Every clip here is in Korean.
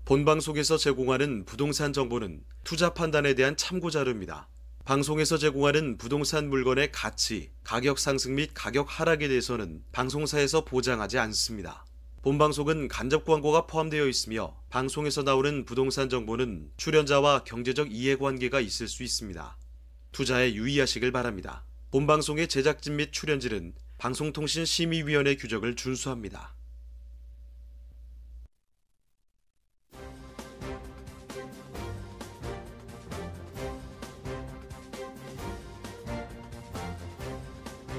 본방송에서 제공하는 부동산 정보는 투자 판단에 대한 참고 자료입니다. 방송에서 제공하는 부동산 물건의 가치, 가격 상승 및 가격 하락에 대해서는 방송사에서 보장하지 않습니다. 본방송은 간접 광고가 포함되어 있으며 방송에서 나오는 부동산 정보는 출연자와 경제적 이해관계가 있을 수 있습니다. 투자에 유의하시길 바랍니다. 본방송의 제작진 및 출연진은 방송통신심의위원회 규정을 준수합니다.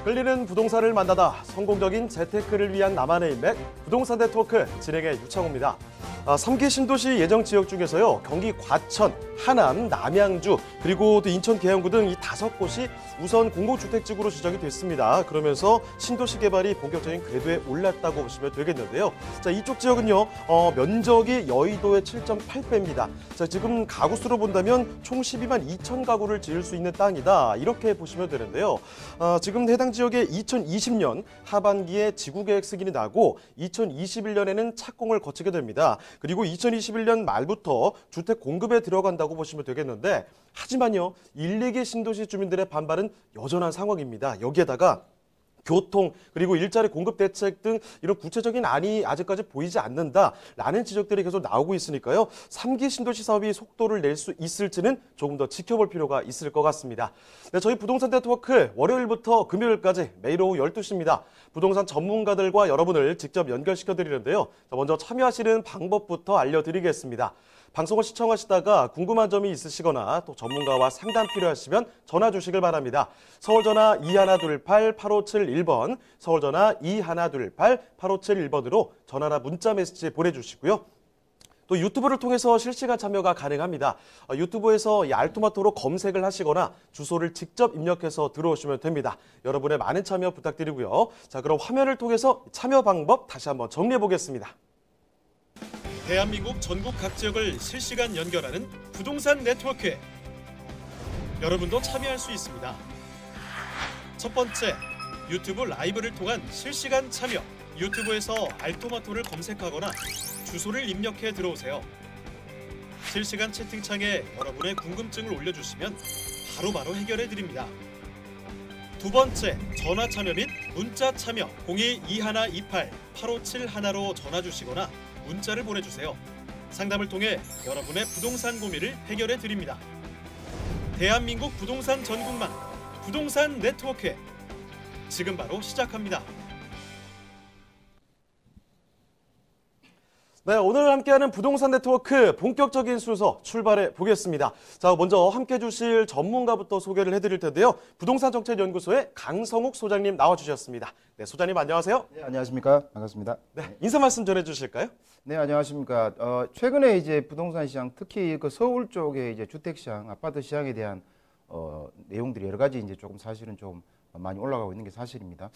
끌리는 부동산을 만나다 성공적인 재테크를 위한 나만의 인맥 부동산 네트워크 진행의 유창호입니다. 3기 신도시 예정 지역 중에서요, 경기 과천, 하남, 남양주, 그리고 또 인천 계양구 등 이 5곳이 우선 공공주택지구로 지정이 됐습니다. 그러면서 신도시 개발이 본격적인 궤도에 올랐다고 보시면 되겠는데요. 자, 이쪽 지역은요, 면적이 여의도의 7.8배입니다. 자, 지금 가구 수로 본다면 총 12만 2천 가구를 지을 수 있는 땅이다, 이렇게 보시면 되는데요. 지금 해당 지역에 2020년 하반기에 지구계획 승인이 나고 2021년에는 착공을 거치게 됩니다. 그리고 2021년 말부터 주택 공급에 들어간다고 보시면 되겠는데, 하지만요, 1, 2기 신도시 주민들의 반발은 여전한 상황입니다. 여기에다가 교통, 그리고 일자리 공급 대책 등 이런 구체적인 안이 아직까지 보이지 않는다라는 지적들이 계속 나오고 있으니까요. 3기 신도시 사업이 속도를 낼 수 있을지는 조금 더 지켜볼 필요가 있을 것 같습니다. 네, 저희 부동산 네트워크 월요일부터 금요일까지 매일 오후 12시입니다. 부동산 전문가들과 여러분을 직접 연결시켜드리는데요. 먼저 참여하시는 방법부터 알려드리겠습니다. 방송을 시청하시다가 궁금한 점이 있으시거나 또 전문가와 상담 필요하시면 전화 주시길 바랍니다. 서울전화 2128-8571번, 서울전화 2128-8571번으로 전화나 문자 메시지 보내주시고요. 또 유튜브를 통해서 실시간 참여가 가능합니다. 유튜브에서 이 알토마토로 검색을 하시거나 주소를 직접 입력해서 들어오시면 됩니다. 여러분의 많은 참여 부탁드리고요. 자, 그럼 화면을 통해서 참여 방법 다시 한번 정리해 보겠습니다. 대한민국 전국 각 지역을 실시간 연결하는 부동산 네트워크. 여러분도 참여할 수 있습니다. 첫 번째, 유튜브 라이브를 통한 실시간 참여. 유튜브에서 알토마토를 검색하거나 주소를 입력해 들어오세요. 실시간 채팅창에 여러분의 궁금증을 올려주시면 바로바로 해결해 드립니다. 두 번째, 전화 참여 및 문자 참여. 02-2128-8571로 전화 주시거나 문자를 보내주세요. 상담을 통해 여러분의 부동산 고민을 해결해 드립니다. 대한민국 부동산 전국망 부동산 네트워크, 지금 바로 시작합니다. 네, 오늘 함께하는 부동산 네트워크 본격적인 순서 출발해 보겠습니다. 자, 먼저 함께해 주실 전문가부터 소개를 해드릴 텐데요. 부동산정책연구소의 강성욱 소장님 나와주셨습니다. 네, 소장님 안녕하세요. 네, 안녕하십니까. 반갑습니다. 네, 인사 말씀 전해주실까요? 네, 안녕하십니까. 최근에 이제 부동산 시장, 특히 그 서울 쪽의 이제 주택 시장, 아파트 시장에 대한 내용들이 여러 가지 이제 조금 사실은 좀 많이 올라가고 있는 게 사실입니다.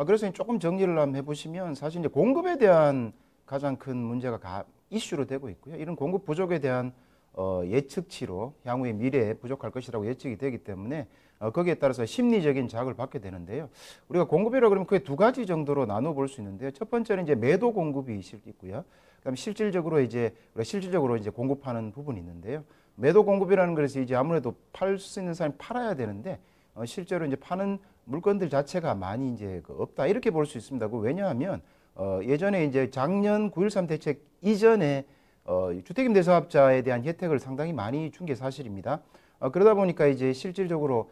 그래서 조금 정리를 한번 해보시면, 사실 이제 공급에 대한 가장 큰 문제가 이슈로 되고 있고요. 이런 공급 부족에 대한 예측치로 향후의 미래에 부족할 것이라고 예측이 되기 때문에 거기에 따라서 심리적인 자극을 받게 되는데요. 우리가 공급이라고 그러면 크게 두 가지 정도로 나눠 볼 수 있는데요. 첫 번째는 이제 매도 공급이 있고요. 그다음에 실질적으로 이제 공급하는 부분이 있는데요. 매도 공급이라는 것이 이제 아무래도 팔 수 있는 사람이 팔아야 되는데 실제로 이제 파는 물건들 자체가 많이 이제 없다, 이렇게 볼 수 있습니다. 왜냐하면 예전에 이제 작년 9.13 대책 이전에 주택임대사업자에 대한 혜택을 상당히 많이 준 게 사실입니다. 그러다 보니까 이제 실질적으로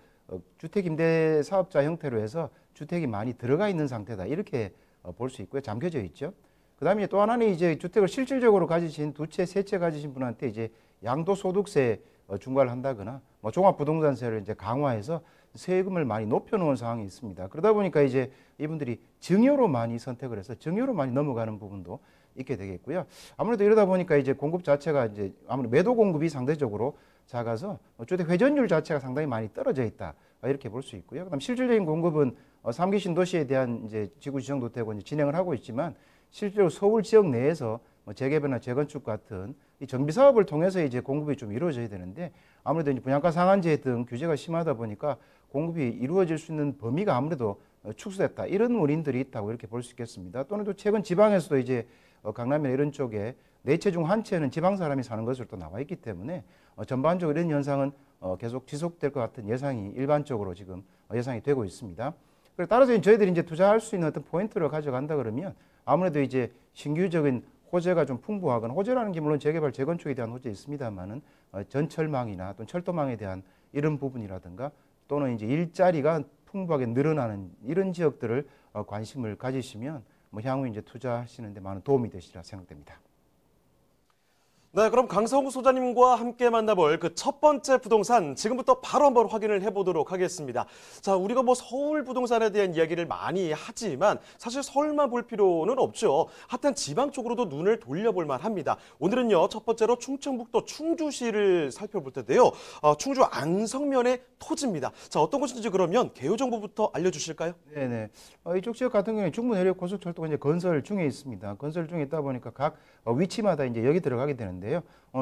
주택임대사업자 형태로 해서 주택이 많이 들어가 있는 상태다, 이렇게 볼 수 있고요. 잠겨져 있죠. 그 다음에 또 하나는 이제 주택을 실질적으로 가지신 두 채, 세 채 가지신 분한테 이제 양도소득세 중과를 한다거나 종합부동산세를 이제 강화해서 세금을 많이 높여놓은 상황이 있습니다. 그러다 보니까 이제 이분들이 증여로 많이 선택을 해서 증여로 많이 넘어가는 부분도 있게 되겠고요. 아무래도 이러다 보니까 이제 공급 자체가 이제 아무래도 매도 공급이 상대적으로 작아서 주택 회전율 자체가 상당히 많이 떨어져 있다, 이렇게 볼 수 있고요. 그다음 실질적인 공급은 3기 신도시에 대한 이제 지구 지정도 되고 이제 진행을 하고 있지만, 실제로 서울 지역 내에서 재개발이나 재건축 같은 이 정비 사업을 통해서 이제 공급이 좀 이루어져야 되는데, 아무래도 이제 분양가 상한제 등 규제가 심하다 보니까 공급이 이루어질 수 있는 범위가 아무래도 축소됐다, 이런 원인들이 있다고 이렇게 볼 수 있겠습니다. 또는 또 최근 지방에서도 이제 강남이나 이런 쪽에 4채 중 1채는 지방 사람이 사는 것으로 또 나와 있기 때문에 전반적으로 이런 현상은 계속 지속될 것 같은 예상이 일반적으로 지금 예상이 되고 있습니다. 따라서 저희들이 이제 투자할 수 있는 어떤 포인트를 가져간다 그러면 아무래도 이제 신규적인 호재가 좀 풍부하거나, 호재라는 게 물론 재개발, 재건축에 대한 호재 있습니다만은 전철망이나 또는 철도망에 대한 이런 부분이라든가 또는 이제 일자리가 풍부하게 늘어나는 이런 지역들을 관심을 가지시면 향후 이제 투자하시는 데 많은 도움이 되시리라 생각됩니다. 네, 그럼 강성우 소장님과 함께 만나볼 그 첫 번째 부동산 지금부터 바로 한번 확인을 해보도록 하겠습니다. 자, 우리가 뭐 서울 부동산에 대한 이야기를 많이 하지만 사실 서울만 볼 필요는 없죠. 핫한 지방 쪽으로도 눈을 돌려볼 만합니다. 오늘은요, 첫 번째로 충청북도 충주시를 살펴볼 텐데요. 충주 안성면의 토지입니다. 자, 어떤 곳인지 그러면 개요 정보부터 알려주실까요? 네네. 이쪽 지역 같은 경우에 중부 내륙 고속철도가 이제 건설 중에 있습니다. 건설 중에 있다 보니까 각 위치마다 이제 여기 들어가게 되는데요.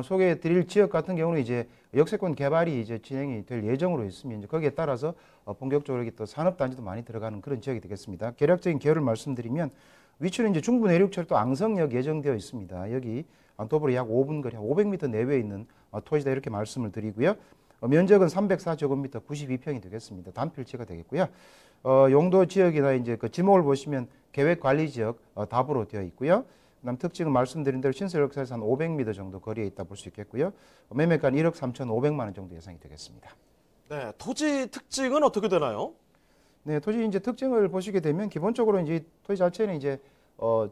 소개해 드릴 지역 같은 경우는 이제 역세권 개발이 이제 진행이 될 예정으로 있으면 이제 거기에 따라서 본격적으로 또 산업단지도 많이 들어가는 그런 지역이 되겠습니다. 개략적인 개요를 말씀드리면 위치는 이제 중부 내륙철도 앙성역 예정되어 있습니다. 여기 도보로 약 5분 거리, 500m 내외에 있는 토지다 이렇게 말씀을 드리고요. 면적은 304제곱미터 92평이 되겠습니다. 단필지가 되겠고요. 용도 지역이나 이제 그 지목을 보시면 계획관리지역 답으로 되어 있고요. 그다음 특징은 말씀드린 대로 신설역사에서 한 500m 정도 거리에 있다 볼 수 있겠고요. 매매가는 1억 3,500만 원 정도 예상이 되겠습니다. 네, 토지 특징은 어떻게 되나요? 네, 토지 이제 특징을 보시게 되면 기본적으로 이제 토지 자체는 이제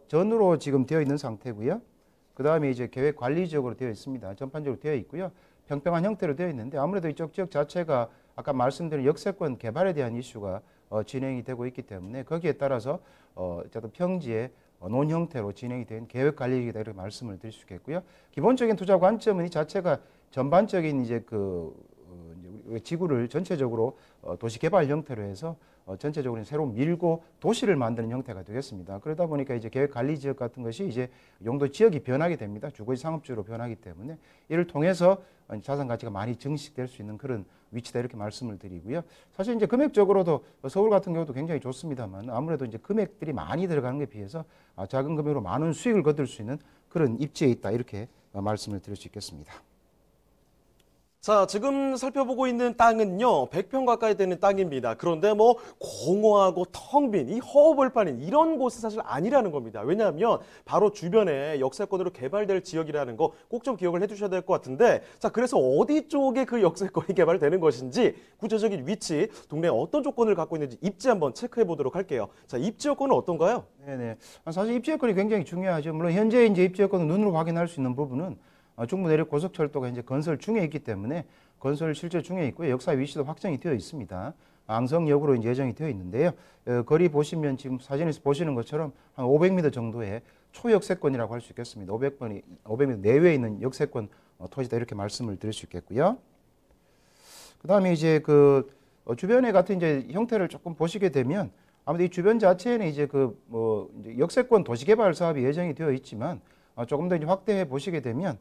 전으로 지금 되어 있는 상태고요. 그다음에 이제 계획관리지역으로 되어 있습니다. 전반적으로 되어 있고요. 평평한 형태로 되어 있는데 아무래도 이쪽 지역 자체가 아까 말씀드린 역세권 개발에 대한 이슈가 진행이 되고 있기 때문에 거기에 따라서 어쨌든 평지에 논 형태로 진행이 된 계획관리이다 이렇게 말씀을 드릴 수 있겠고요. 기본적인 투자 관점은 이 자체가 전반적인 이제 이제 지구를 전체적으로 도시 개발 형태로 해서 전체적으로 새로 밀고 도시를 만드는 형태가 되겠습니다. 그러다 보니까 이제 계획 관리 지역 같은 것이 이제 용도 지역이 변하게 됩니다. 주거지 상업지로 변하기 때문에 이를 통해서 자산 가치가 많이 증식될 수 있는 그런 위치다 이렇게 말씀을 드리고요. 사실 이제 금액적으로도 서울 같은 경우도 굉장히 좋습니다만 아무래도 이제 금액들이 많이 들어가는 것에 비해서 작은 금액으로 많은 수익을 거둘 수 있는 그런 입지에 있다 이렇게 말씀을 드릴 수 있겠습니다. 자, 지금 살펴보고 있는 땅은요, 100평 가까이 되는 땅입니다. 그런데 뭐 공허하고 텅 빈 이 허허벌판인 이런 곳은 사실 아니라는 겁니다. 왜냐하면 바로 주변에 역세권으로 개발될 지역이라는 거 꼭 좀 기억을 해주셔야 될 것 같은데, 자, 그래서 어디 쪽에 그 역세권이 개발되는 것인지 구체적인 위치, 동네에 어떤 조건을 갖고 있는지 입지 한번 체크해 보도록 할게요. 자, 입지 여건은 어떤가요? 네네. 사실 입지 여건이 굉장히 중요하죠. 물론 현재 이제 입지 여건은 눈으로 확인할 수 있는 부분은 중부 내륙 고속철도가 이제 건설 중에 있기 때문에 건설 실제 중에 있고요. 역사 위치도 확정이 되어 있습니다. 앙성역으로 이제 예정이 되어 있는데요. 거리 보시면 지금 사진에서 보시는 것처럼 한 500m 정도의 초역세권이라고 할 수 있겠습니다. 500m 내외에 있는 역세권 토지다 이렇게 말씀을 드릴 수 있겠고요. 그다음에 이제 주변에 같은 이제 형태를 조금 보시게 되면 아무래도 이 주변 자체에는 이제 이제 역세권 도시개발 사업이 예정이 되어 있지만 조금 더 이제 확대해 보시게 되면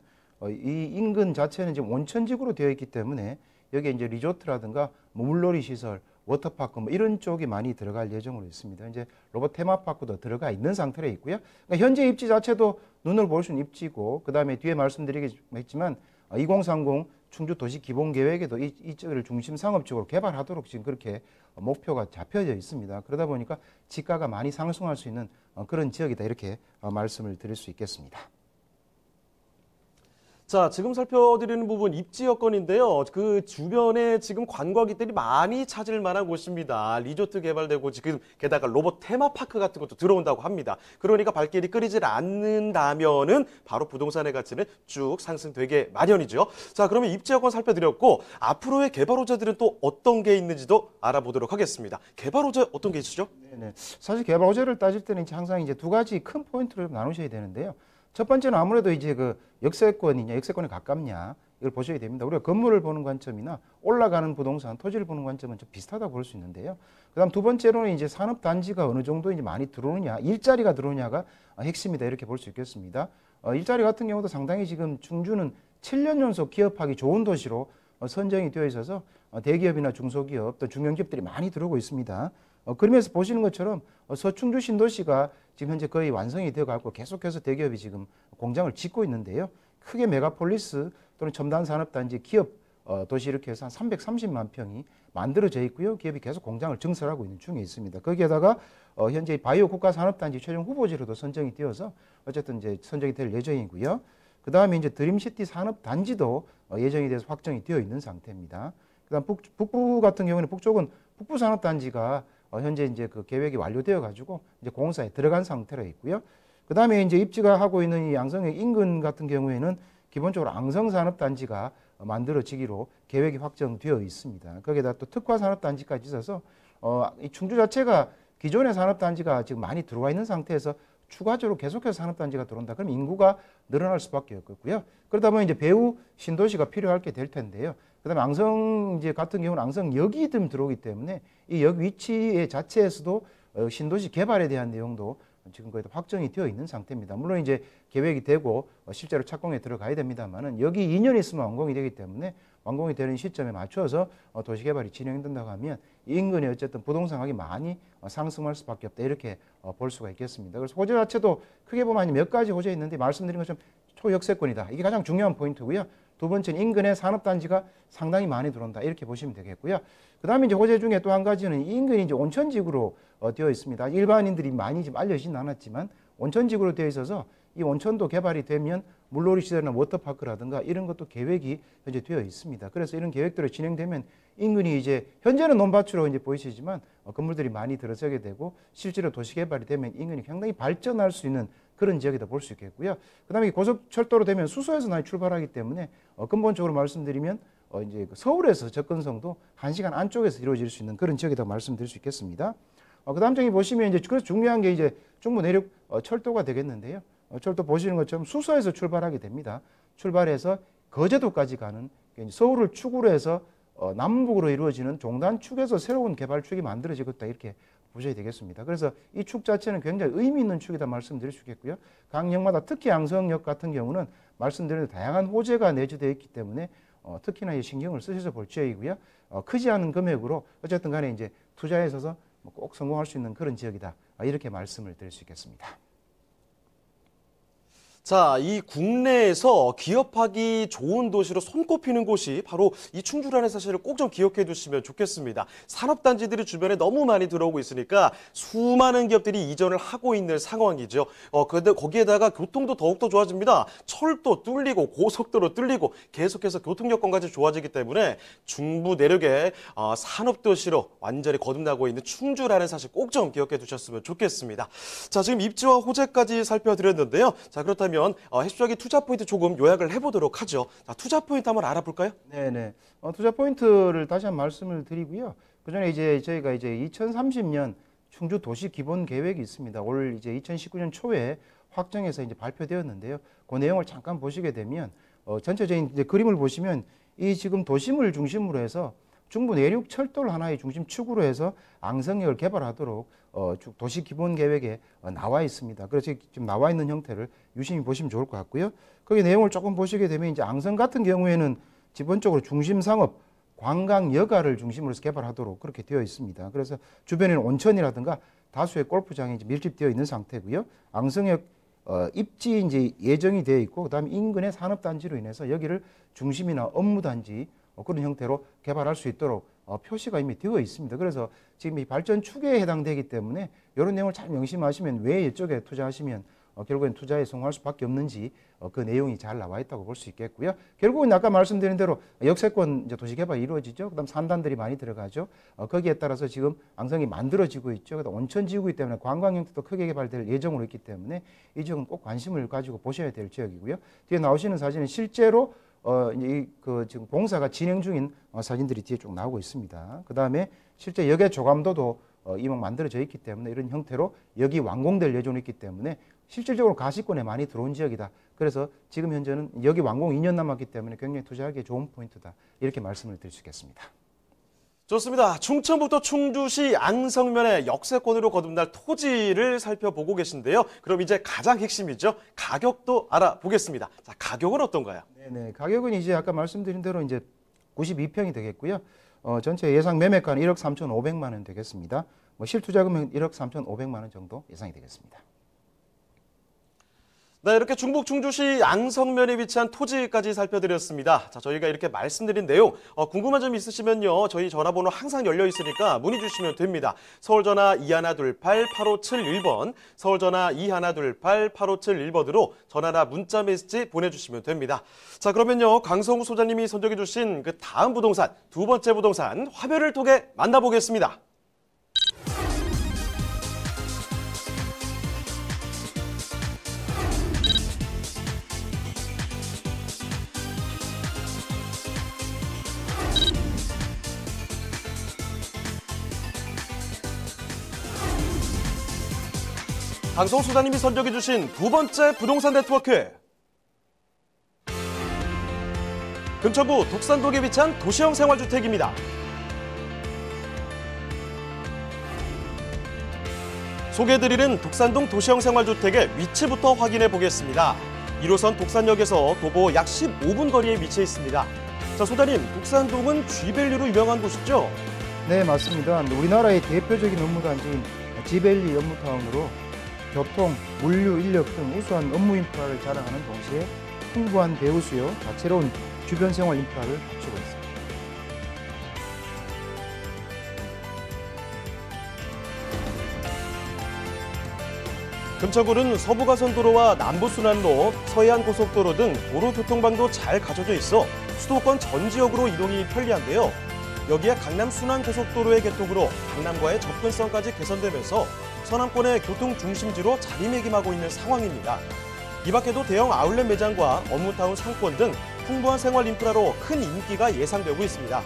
이 인근 자체는 지금 온천지구로 되어 있기 때문에 여기에 이제 리조트라든가 물놀이 시설, 워터파크 이런 쪽이 많이 들어갈 예정으로 있습니다. 이제 로봇 테마파크도 들어가 있는 상태로 있고요. 그러니까 현재 입지 자체도 눈으로 볼 수 있는 입지고, 그 다음에 뒤에 말씀드리겠지만 2030 충주 도시 기본 계획에도 이쪽을 중심 상업적으로 개발하도록 지금 그렇게 목표가 잡혀져 있습니다. 그러다 보니까 지가가 많이 상승할 수 있는 그런 지역이다 이렇게 말씀을 드릴 수 있겠습니다. 자, 지금 살펴드리는 부분 입지 여건인데요. 그 주변에 지금 관광객들이 많이 찾을 만한 곳입니다. 리조트 개발되고 지금 게다가 로봇 테마파크 같은 것도 들어온다고 합니다. 그러니까 발길이 끓이질 않는다면은 바로 부동산의 가치는 쭉 상승되게 마련이죠. 자, 그러면 입지 여건 살펴드렸고 앞으로의 개발 호재들은 또 어떤 게 있는지도 알아보도록 하겠습니다. 개발 호재 어떤 게 있으시죠? 네네. 사실 개발 호재를 따질 때는 항상 이제 두 가지 큰 포인트를 나누셔야 되는데요. 첫 번째는 아무래도 이제 역세권이냐, 역세권에 가깝냐, 이걸 보셔야 됩니다. 우리가 건물을 보는 관점이나 올라가는 부동산, 토지를 보는 관점은 좀 비슷하다고 볼 수 있는데요. 그 다음 두 번째로는 이제 산업단지가 어느 정도 이제 많이 들어오느냐, 일자리가 들어오냐가 핵심이다, 이렇게 볼 수 있겠습니다. 일자리 같은 경우도 상당히 지금 충주는 7년 연속 기업하기 좋은 도시로 선정이 되어 있어서 대기업이나 중소기업, 또 중견기업들이 많이 들어오고 있습니다. 그러면서 보시는 것처럼 서충주 신도시가 지금 현재 거의 완성이 되어 갖고 계속해서 대기업이 지금 공장을 짓고 있는데요. 크게 메가폴리스 또는 첨단 산업단지 기업 도시 이렇게 해서 한 330만 평이 만들어져 있고요. 기업이 계속 공장을 증설하고 있는 중에 있습니다. 거기에다가 현재 바이오 국가산업단지 최종 후보지로도 선정이 되어서 어쨌든 이제 선정이 될 예정이고요. 그 다음에 이제 드림시티 산업단지도 예정이 돼서 확정이 되어 있는 상태입니다. 그다음 북부 같은 경우는 북쪽은 북부 산업단지가 현재 이제 그 계획이 완료되어 가지고 이제 공사에 들어간 상태로 있고요. 그 다음에 이제 입지가 하고 있는 이 양성역 인근 같은 경우에는 기본적으로 앙성산업단지가 만들어지기로 계획이 확정되어 있습니다. 거기에다 또 특화산업단지까지 있어서 이 충주 자체가 기존의 산업단지가 지금 많이 들어와 있는 상태에서 추가적으로 계속해서 산업단지가 들어온다. 그럼 인구가 늘어날 수밖에 없고요. 그러다 보면 이제 배후 신도시가 필요할 게 될 텐데요. 그다음에 앙성 이제 같은 경우는 앙성역이 좀 들어오기 때문에 이 역 위치 자체에서도 신도시 개발에 대한 내용도 지금 거의 다 확정이 되어 있는 상태입니다. 물론 이제 계획이 되고 실제로 착공에 들어가야 됩니다만은 여기 2년 있으면 완공이 되기 때문에 완공이 되는 시점에 맞춰서 도시개발이 진행된다고 하면 인근에 어쨌든 부동산 가격이 많이 상승할 수밖에 없다 이렇게 볼 수가 있겠습니다. 그래서 호재 자체도 크게 보면 몇 가지 호재 있는데 말씀드린 것처럼 초역세권이다. 이게 가장 중요한 포인트고요. 두 번째는 인근에 산업단지가 상당히 많이 들어온다 이렇게 보시면 되겠고요. 그 다음에 이제 호재 중에 또 한 가지는 인근이 이제 온천지구로 되어 있습니다. 일반인들이 많이 좀 알려지진 않았지만 온천지구로 되어 있어서 이 온천도 개발이 되면 물놀이 시설이나 워터파크라든가 이런 것도 계획이 현재 되어 있습니다. 그래서 이런 계획들이 진행되면 인근이 이제 현재는 논밭으로 이제 보이시지만 건물들이 많이 들어서게 되고 실제로 도시 개발이 되면 인근이 굉장히 발전할 수 있는 그런 지역이다 볼 수 있겠고요. 그다음에 고속철도로 되면 수소에서 많이 출발하기 때문에 근본적으로 말씀드리면 이제 서울에서 접근성도 1시간 안쪽에서 이루어질 수 있는 그런 지역이라고 말씀드릴 수 있겠습니다. 그다음 점이 보시면 이제 그래서 중요한 게 이제 중부 내륙 철도가 되겠는데요. 철도 보시는 것처럼 수서에서 출발하게 됩니다. 출발해서 거제도까지 가는 서울을 축으로 해서 남북으로 이루어지는 종단축에서 새로운 개발축이 만들어지겠다 이렇게 보셔야 되겠습니다. 그래서 이 축 자체는 굉장히 의미 있는 축이다 말씀드릴 수 있겠고요. 각 역마다 특히 양성역 같은 경우는 말씀드린 다양한 호재가 내재되어 있기 때문에 특히나 이 신경을 쓰셔서 볼 지역이고요. 크지 않은 금액으로 어쨌든 간에 이제 투자에 있어서 꼭 성공할 수 있는 그런 지역이다. 이렇게 말씀을 드릴 수 있겠습니다. 자, 이 국내에서 기업하기 좋은 도시로 손꼽히는 곳이 바로 이 충주라는 사실을 꼭 좀 기억해 두시면 좋겠습니다. 산업단지들이 주변에 너무 많이 들어오고 있으니까 수많은 기업들이 이전을 하고 있는 상황이죠. 그런데 거기에다가 교통도 더욱더 좋아집니다. 철도 뚫리고 고속도로 뚫리고 계속해서 교통 여건까지 좋아지기 때문에 중부 내륙의 산업도시로 완전히 거듭나고 있는 충주라는 사실 꼭 좀 기억해 두셨으면 좋겠습니다. 자, 지금 입지와 호재까지 살펴드렸는데요. 자, 그렇다면 해수적인 투자 포인트 조금 요약을 해보도록 하죠. 자, 투자 포인트 한번 알아볼까요? 네네. 투자 포인트를 다시 한번 말씀을 드리고요. 그 전에 이제 저희가 이제 2030년 충주 도시 기본 계획이 있습니다. 올 이제 2019년 초에 확정해서 이제 발표되었는데요. 그 내용을 잠깐 보시게 되면 전체적인 이제 그림을 보시면 이 지금 도심을 중심으로 해서 중부 내륙 철도를 하나의 중심축으로 해서 앙성역을 개발하도록 도시 기본 계획에 나와 있습니다. 그래서 지금 나와 있는 형태를 유심히 보시면 좋을 것 같고요. 거기 내용을 조금 보시게 되면 이제 앙성 같은 경우에는 기본적으로 중심 상업, 관광 여가를 중심으로 해서 개발하도록 그렇게 되어 있습니다. 그래서 주변에는 온천이라든가 다수의 골프장이 이제 밀집되어 있는 상태고요. 앙성역 입지 이제 예정이 되어 있고 그다음에 인근의 산업단지로 인해서 여기를 중심이나 업무단지 그런 형태로 개발할 수 있도록 표시가 이미 되어 있습니다. 그래서 지금 이 발전 축에 해당되기 때문에 이런 내용을 잘 명심하시면 왜 이쪽에 투자하시면 결국엔 투자에 성공할 수밖에 없는지 그 내용이 잘 나와 있다고 볼 수 있겠고요. 결국은 아까 말씀드린 대로 역세권 이제 도시개발이 이루어지죠. 그다음 산단들이 많이 들어가죠. 거기에 따라서 지금 앙성이 만들어지고 있죠. 그다음 온천지구이기 때문에 관광 형태도 크게 개발될 예정으로 있기 때문에 이 지역은 꼭 관심을 가지고 보셔야 될 지역이고요. 뒤에 나오시는 사진은 실제로 이제 지금 공사가 진행 중인 사진들이 뒤에 쭉 나오고 있습니다. 그 다음에 실제 역의 조감도도 이미 만들어져 있기 때문에 이런 형태로 역이 완공될 예정이 있기 때문에 실질적으로 가시권에 많이 들어온 지역이다. 그래서 지금 현재는 역이 완공 2년 남았기 때문에 굉장히 투자하기에 좋은 포인트다. 이렇게 말씀을 드릴 수 있겠습니다. 좋습니다. 충청북도 충주시 앙성면의 역세권으로 거듭날 토지를 살펴보고 계신데요. 그럼 이제 가장 핵심이죠. 가격도 알아보겠습니다. 자, 가격은 어떤가요? 네네. 가격은 이제 아까 말씀드린 대로 이제 92평이 되겠고요. 전체 예상 매매가는 1억 3,500만 원 되겠습니다. 뭐 실투자 금액은 1억 3,500만 원 정도 예상이 되겠습니다. 네, 이렇게 중북 충주시 양성면에 위치한 토지까지 살펴드렸습니다. 자, 저희가 이렇게 말씀드린 내용 궁금한 점 있으시면요. 저희 전화번호 항상 열려 있으니까 문의 주시면 됩니다. 서울전화 2128-8571번, 서울전화 2128-8571번으로 전화나 문자 메시지 보내주시면 됩니다. 자, 그러면요. 강성우 소장님이 선정해 주신 그 다음 부동산, 두 번째 부동산 화면을 통해 만나보겠습니다. 강성우 소장님이 선정해 주신 두 번째 부동산 네트워크. 금천구 독산동에 위치한 도시형 생활주택입니다. 소개해드리는 독산동 도시형 생활주택의 위치부터 확인해 보겠습니다. 1호선 독산역에서 도보 약 15분 거리에 위치해 있습니다. 자, 소장님, 독산동은 G밸리로 유명한 곳이죠? 네, 맞습니다. 우리나라의 대표적인 업무단지인 G밸리 업무타운으로 교통, 물류, 인력 등 우수한 업무 인프라를 자랑하는 동시에 풍부한 배우 수요, 다채로운 주변 생활 인프라를 갖추고 있습니다. 금천구는 서부가선도로와 남부순환로, 서해안고속도로 등 도로 교통망도 잘 갖춰져 있어 수도권 전 지역으로 이동이 편리한데요. 여기에 강남순환고속도로의 개통으로 강남과의 접근성까지 개선되면서 서남권의 교통 중심지로 자리매김하고 있는 상황입니다. 이 밖에도 대형 아울렛 매장과 업무타운 상권 등 풍부한 생활 인프라로 큰 인기가 예상되고 있습니다.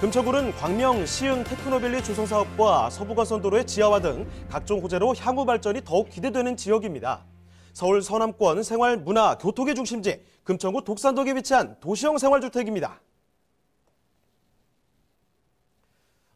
금천구는 광명, 시흥, 테크노밸리 조성사업과 서부가선도로의 지하화 등 각종 호재로 향후 발전이 더욱 기대되는 지역입니다. 서울 서남권 생활, 문화, 교통의 중심지 금천구 독산동에 위치한 도시형 생활주택입니다.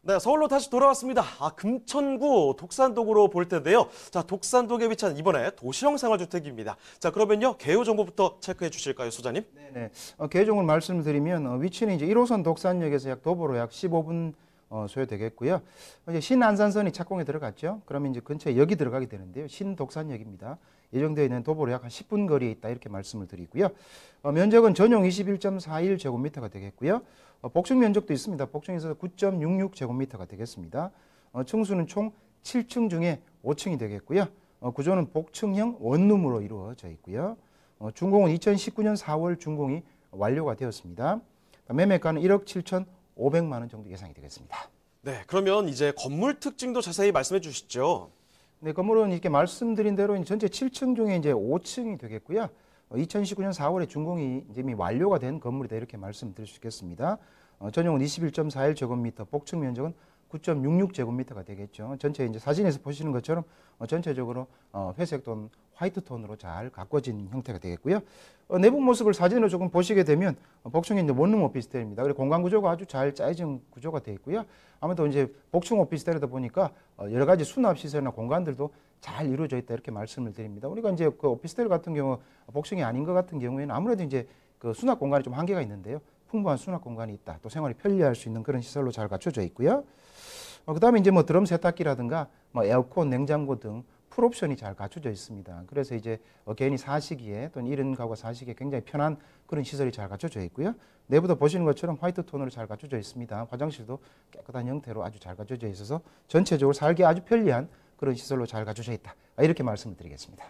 네, 서울로 다시 돌아왔습니다. 금천구 독산동으로 볼 텐데요. 자, 독산동에 위치한 이번에 도시형 생활주택입니다. 자, 그러면요, 개요 정보부터 체크해 주실까요, 소장님? 네네. 개요정보를 말씀드리면 위치는 이제 1호선 독산역에서 도보로 약 15분 소요되겠고요. 이제 신안산선이 착공에 들어갔죠. 그러면 이제 근처에 역이 들어가게 되는데요. 신독산역입니다. 예정되어 있는 도보로 약 한 10분 거리에 있다 이렇게 말씀을 드리고요. 면적은 전용 21.41제곱미터가 되겠고요. 복층 면적도 있습니다. 복층에서 9.66제곱미터가 되겠습니다. 층수는 총 7층 중에 5층이 되겠고요. 구조는 복층형 원룸으로 이루어져 있고요. 준공은 2019년 4월 준공이 완료가 되었습니다. 매매가는 1억 7,500만 원 정도 예상이 되겠습니다. 네, 그러면 이제 건물 특징도 자세히 말씀해 주시죠. 네, 건물은 이렇게 말씀드린 대로 전체 7층 중에 이제 5층이 되겠고요. 2019년 4월에 준공이 이미 완료가 된 건물이다 이렇게 말씀드릴 수 있겠습니다. 전용은 21.41제곱미터, 복층 면적은 9.66제곱미터가 되겠죠. 전체 이제 사진에서 보시는 것처럼 전체적으로 회색 톤, 화이트 톤으로 잘 가꿔진 형태가 되겠고요. 내부 모습을 사진으로 조금 보시게 되면 복층이 이제 원룸 오피스텔입니다. 그리고 공간 구조가 아주 잘 짜여진 구조가 되어 있고요. 아무래도 이제 복층 오피스텔이다 보니까 여러 가지 수납 시설이나 공간들도 잘 이루어져 있다 이렇게 말씀을 드립니다. 우리가 이제 그 오피스텔 같은 경우 복층이 아닌 것 같은 경우에는 아무래도 이제 그 수납 공간이 좀 한계가 있는데요. 풍부한 수납 공간이 있다. 또 생활이 편리할 수 있는 그런 시설로 잘 갖춰져 있고요. 그다음에 이제 뭐 드럼 세탁기라든가 뭐 에어컨, 냉장고 등 풀옵션이 잘 갖춰져 있습니다. 그래서 이제 개인이 사시기에 또는 이런 가구가 사시기에 굉장히 편한 그런 시설이 잘 갖춰져 있고요. 내부도 보시는 것처럼 화이트 톤으로 잘 갖춰져 있습니다. 화장실도 깨끗한 형태로 아주 잘 갖춰져 있어서 전체적으로 살기 아주 편리한 그런 시설로 잘 갖춰져 있다. 이렇게 말씀을 드리겠습니다.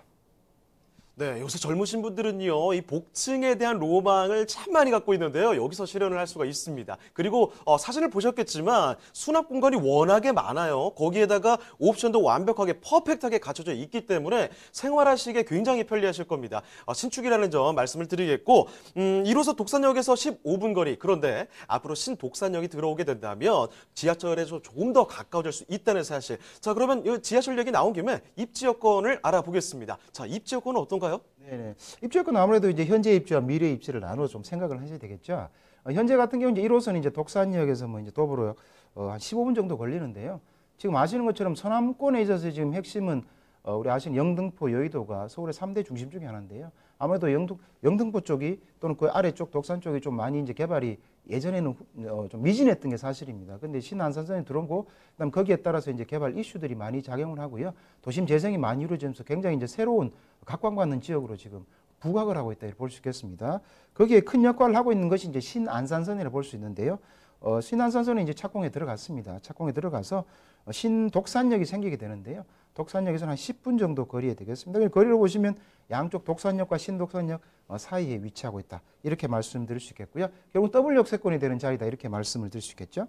네, 요새 젊으신 분들은요, 이 복층에 대한 로망을 참 많이 갖고 있는데요. 여기서 실현을 할 수가 있습니다. 그리고 사진을 보셨겠지만 수납 공간이 워낙에 많아요. 거기에다가 옵션도 완벽하게 퍼펙트하게 갖춰져 있기 때문에 생활하시기에 굉장히 편리하실 겁니다. 신축이라는 점 말씀을 드리겠고 1호선 독산역에서 15분 거리. 그런데 앞으로 신독산역이 들어오게 된다면 지하철에서 조금 더 가까워질 수 있다는 사실. 자, 그러면 이 지하철 얘기 나온 김에 입지 여건을 알아보겠습니다. 자, 입지 여건은 어떤가요? 네네. 입지 여건 아무래도 이제 현재 입지와 미래 입지를 나눠 좀 생각을 하셔야 되겠죠. 현재 같은 경우 이제 1호선 이제 독산역에서 뭐 이제 도보로 한 15분 정도 걸리는데요. 지금 아시는 것처럼 서남권에 있어서 지금 핵심은 우리 아시는 영등포, 여의도가 서울의 3대 중심 중에 하나인데요. 아무래도 영등포 쪽이 또는 그 아래쪽 독산 쪽이 좀 많이 이제 개발이 예전에는 좀 미진했던 게 사실입니다. 근데 신안산선이 들어오고 그다음 거기에 따라서 이제 개발 이슈들이 많이 작용을 하고요. 도심 재생이 많이 이루어지면서 굉장히 이제 새로운 각광받는 지역으로 지금 부각을 하고 있다 이렇게 볼 수 있겠습니다. 거기에 큰 역할을 하고 있는 것이 이제 신안산선이라고 볼 수 있는데요. 신안산선은 이제 착공에 들어갔습니다. 착공에 들어가서 신독산역이 생기게 되는데요. 독산역에서는 한 10분 정도 거리에 되겠습니다. 거리를 보시면 양쪽 독산역과 신독산역 사이에 위치하고 있다. 이렇게 말씀드릴 수 있겠고요. 결국 더블 역세권이 되는 자리다. 이렇게 말씀을 드릴 수 있겠죠.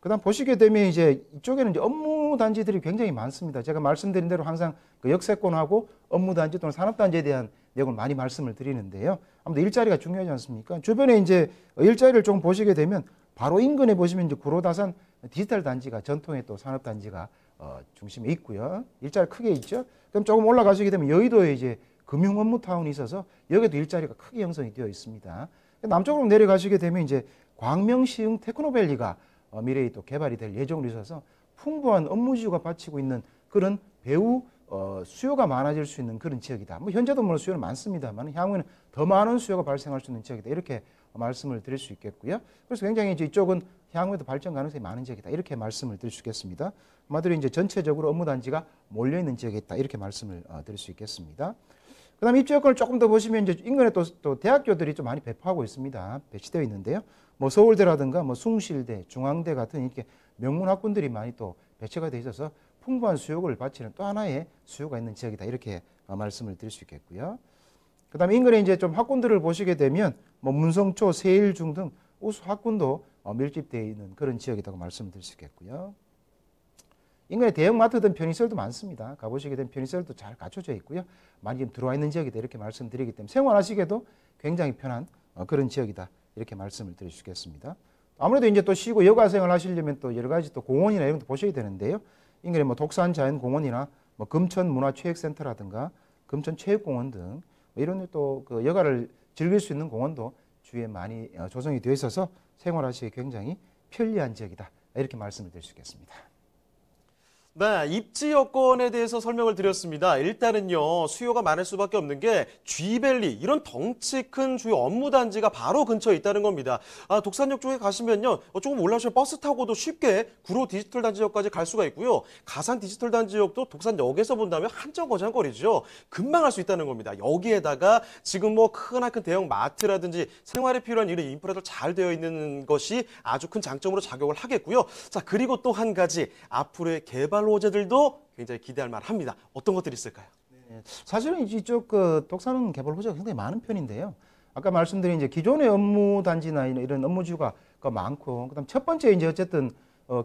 그다음 보시게 되면 이제 이쪽에는 이제 업무 단지들이 굉장히 많습니다. 제가 말씀드린 대로 항상 그 역세권하고 업무 단지 또는 산업 단지에 대한 내용을 많이 말씀을 드리는데요. 아무튼 일자리가 중요하지 않습니까? 주변에 이제 일자리를 좀 보시게 되면 바로 인근에 보시면 이제 구로다산 디지털 단지가 전통의 또 산업 단지가 중심에 있고요. 일자리 크게 있죠. 그럼 조금 올라가시게 되면 여의도에 이제 금융 업무 타운이 있어서 여기도 일자리가 크게 형성이 되어 있습니다. 남쪽으로 내려가시게 되면 이제 광명시흥 테크노밸리가 미래에 또 개발이 될 예정으로 있어서 풍부한 업무지구가 받치고 있는 그런 배우 수요가 많아질 수 있는 그런 지역이다. 뭐 현재도 물론 수요는 많습니다만 향후에는 더 많은 수요가 발생할 수 있는 지역이다. 이렇게 말씀을 드릴 수 있겠고요. 그래서 굉장히 이제 이쪽은 향후에도 발전 가능성이 많은 지역이다. 이렇게 말씀을 드릴 수 있겠습니다. 한마디로 이제 전체적으로 업무 단지가 몰려 있는 지역에 있다. 이렇게 말씀을 드릴 수 있겠습니다. 그다음에 입지 여건을 조금 더 보시면 이제 인근에 또 대학교들이 좀 많이 배포하고 있습니다. 배치되어 있는데요. 뭐 서울대라든가 뭐 숭실대, 중앙대 같은 이렇게 명문 학군들이 많이 또 배치가 되어 있어서 풍부한 수요를 바치는 또 하나의 수요가 있는 지역이다. 이렇게 말씀을 드릴 수 있겠고요. 그다음에 인근에 이제 좀 학군들을 보시게 되면 뭐 문성초, 세일중 등 우수 학군도 밀집되어 있는 그런 지역이라고 말씀을 드릴 수 있겠고요. 인근에 대형마트 등 편의시설도 많습니다. 가보시게 되면 편의시설도 잘 갖춰져 있고요. 많이 지금 들어와 있는 지역이다 이렇게 말씀드리기 때문에 생활하시기에도 굉장히 편한 그런 지역이다 이렇게 말씀을 드릴 수 있겠습니다. 아무래도 이제 또 쉬고 여가생활 하시려면 또 여러 가지 또 공원이나 이런 것도 보셔야 되는데요. 인근에 뭐 독산자연공원이나 뭐 금천문화체육센터라든가 금천체육공원 등 이런 또 그 여가를 즐길 수 있는 공원도 주위에 많이 조성이 되어 있어서 생활하시기 굉장히 편리한 지역이다 이렇게 말씀을 드릴 수 있겠습니다. 네, 입지 여건에 대해서 설명을 드렸습니다. 일단은요, 수요가 많을 수밖에 없는 게 G밸리, 이런 덩치 큰 주요 업무 단지가 바로 근처에 있다는 겁니다. 독산역 쪽에 가시면요, 조금 올라오시면 버스 타고도 쉽게 구로 디지털 단지역까지 갈 수가 있고요. 가산 디지털 단지역도 독산역에서 본다면 한정거장 거리죠. 금방 할 수 있다는 겁니다. 여기에다가 지금 뭐 크나큰 대형 마트라든지 생활에 필요한 이런 인프라도 잘 되어 있는 것이 아주 큰 장점으로 작용을 하겠고요. 자, 그리고 또 한 가지, 앞으로의 개발 호재들도 굉장히 기대할 만합니다. 어떤 것들이 있을까요? 네, 사실은 이쪽 그 독산 개발 호재가 굉장히 많은 편인데요. 아까 말씀드린 이제 기존의 업무 단지나 이런 업무지구가 많고, 그다음 첫 번째 이제 어쨌든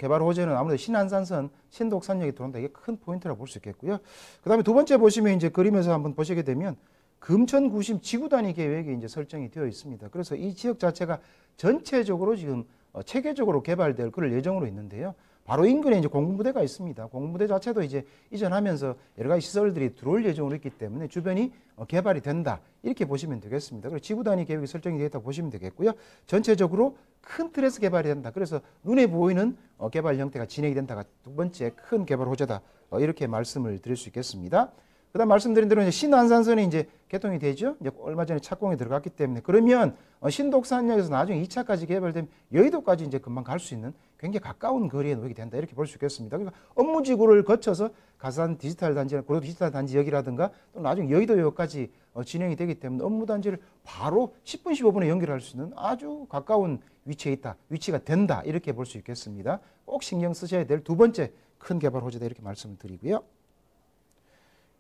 개발 호재는 아무래도 신안산선, 신독산역이 들어온다. 이게 큰 포인트라고 볼 수 있겠고요. 그다음에 두 번째 보시면 이제 그림에서 한번 보시게 되면 금천구심 지구 단위 계획이 이제 설정이 되어 있습니다. 그래서 이 지역 자체가 전체적으로 지금 체계적으로 개발될 그럴 예정으로 있는데요. 바로 인근에 이제 공군부대가 있습니다. 공군부대 자체도 이제 이전하면서 여러 가지 시설들이 들어올 예정으로 있기 때문에 주변이 개발이 된다. 이렇게 보시면 되겠습니다. 그리고 지구 단위 계획이 설정이 되어 있다고 보시면 되겠고요. 전체적으로 큰 틀에서 개발이 된다. 그래서 눈에 보이는 개발 형태가 진행이 된다가 두 번째 큰 개발 호재다. 이렇게 말씀을 드릴 수 있겠습니다. 그다음 말씀드린 대로 이제 신안산선이 이제 개통이 되죠. 이제 얼마 전에 착공에 들어갔기 때문에 그러면 신독산역에서 나중에 2차까지 개발되면 여의도까지 이제 금방 갈 수 있는 굉장히 가까운 거리에 놓이게 된다 이렇게 볼 수 있겠습니다. 그러니까 업무지구를 거쳐서 가산 디지털 단지나 구로 디지털 단지역이라든가 또 나중에 여의도역까지 진행이 되기 때문에 업무 단지를 바로 10분 15분에 연결할 수 있는 아주 가까운 위치에 있다, 위치가 된다 이렇게 볼 수 있겠습니다. 꼭 신경 쓰셔야 될 두 번째 큰 개발 호재다 이렇게 말씀을 드리고요.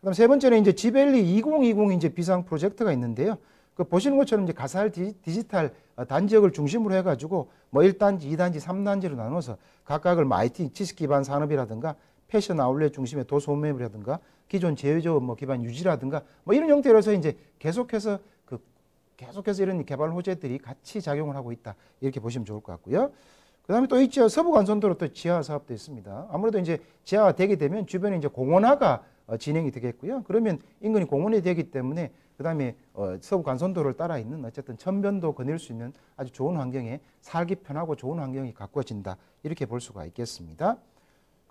그다음 세 번째는 이제 지밸리 2020 이제 비상 프로젝트가 있는데요. 그 보시는 것처럼 이제 가살 디지털 단지역을 중심으로 해가지고 뭐 1단지, 2단지, 3단지로 나눠서 각각을 뭐 IT 지식 기반 산업이라든가 패션 아울렛 중심의 도소매물이라든가 기존 제조업 뭐 기반 유지라든가 뭐 이런 형태로 해서 이제 계속해서 이런 개발 호재들이 같이 작용을 하고 있다 이렇게 보시면 좋을 것 같고요. 그다음에 또 있죠. 서부간선도로 또 지하 사업도 있습니다. 아무래도 이제 지하가 되게 되면 주변에 이제 공원화가 진행이 되겠고요. 그러면 인근이 공원이 되기 때문에 그다음에 서부간선도를 따라 있는 어쨌든 천변도 거닐 수 있는 아주 좋은 환경에 살기 편하고 좋은 환경이 가꾸어진다 이렇게 볼 수가 있겠습니다.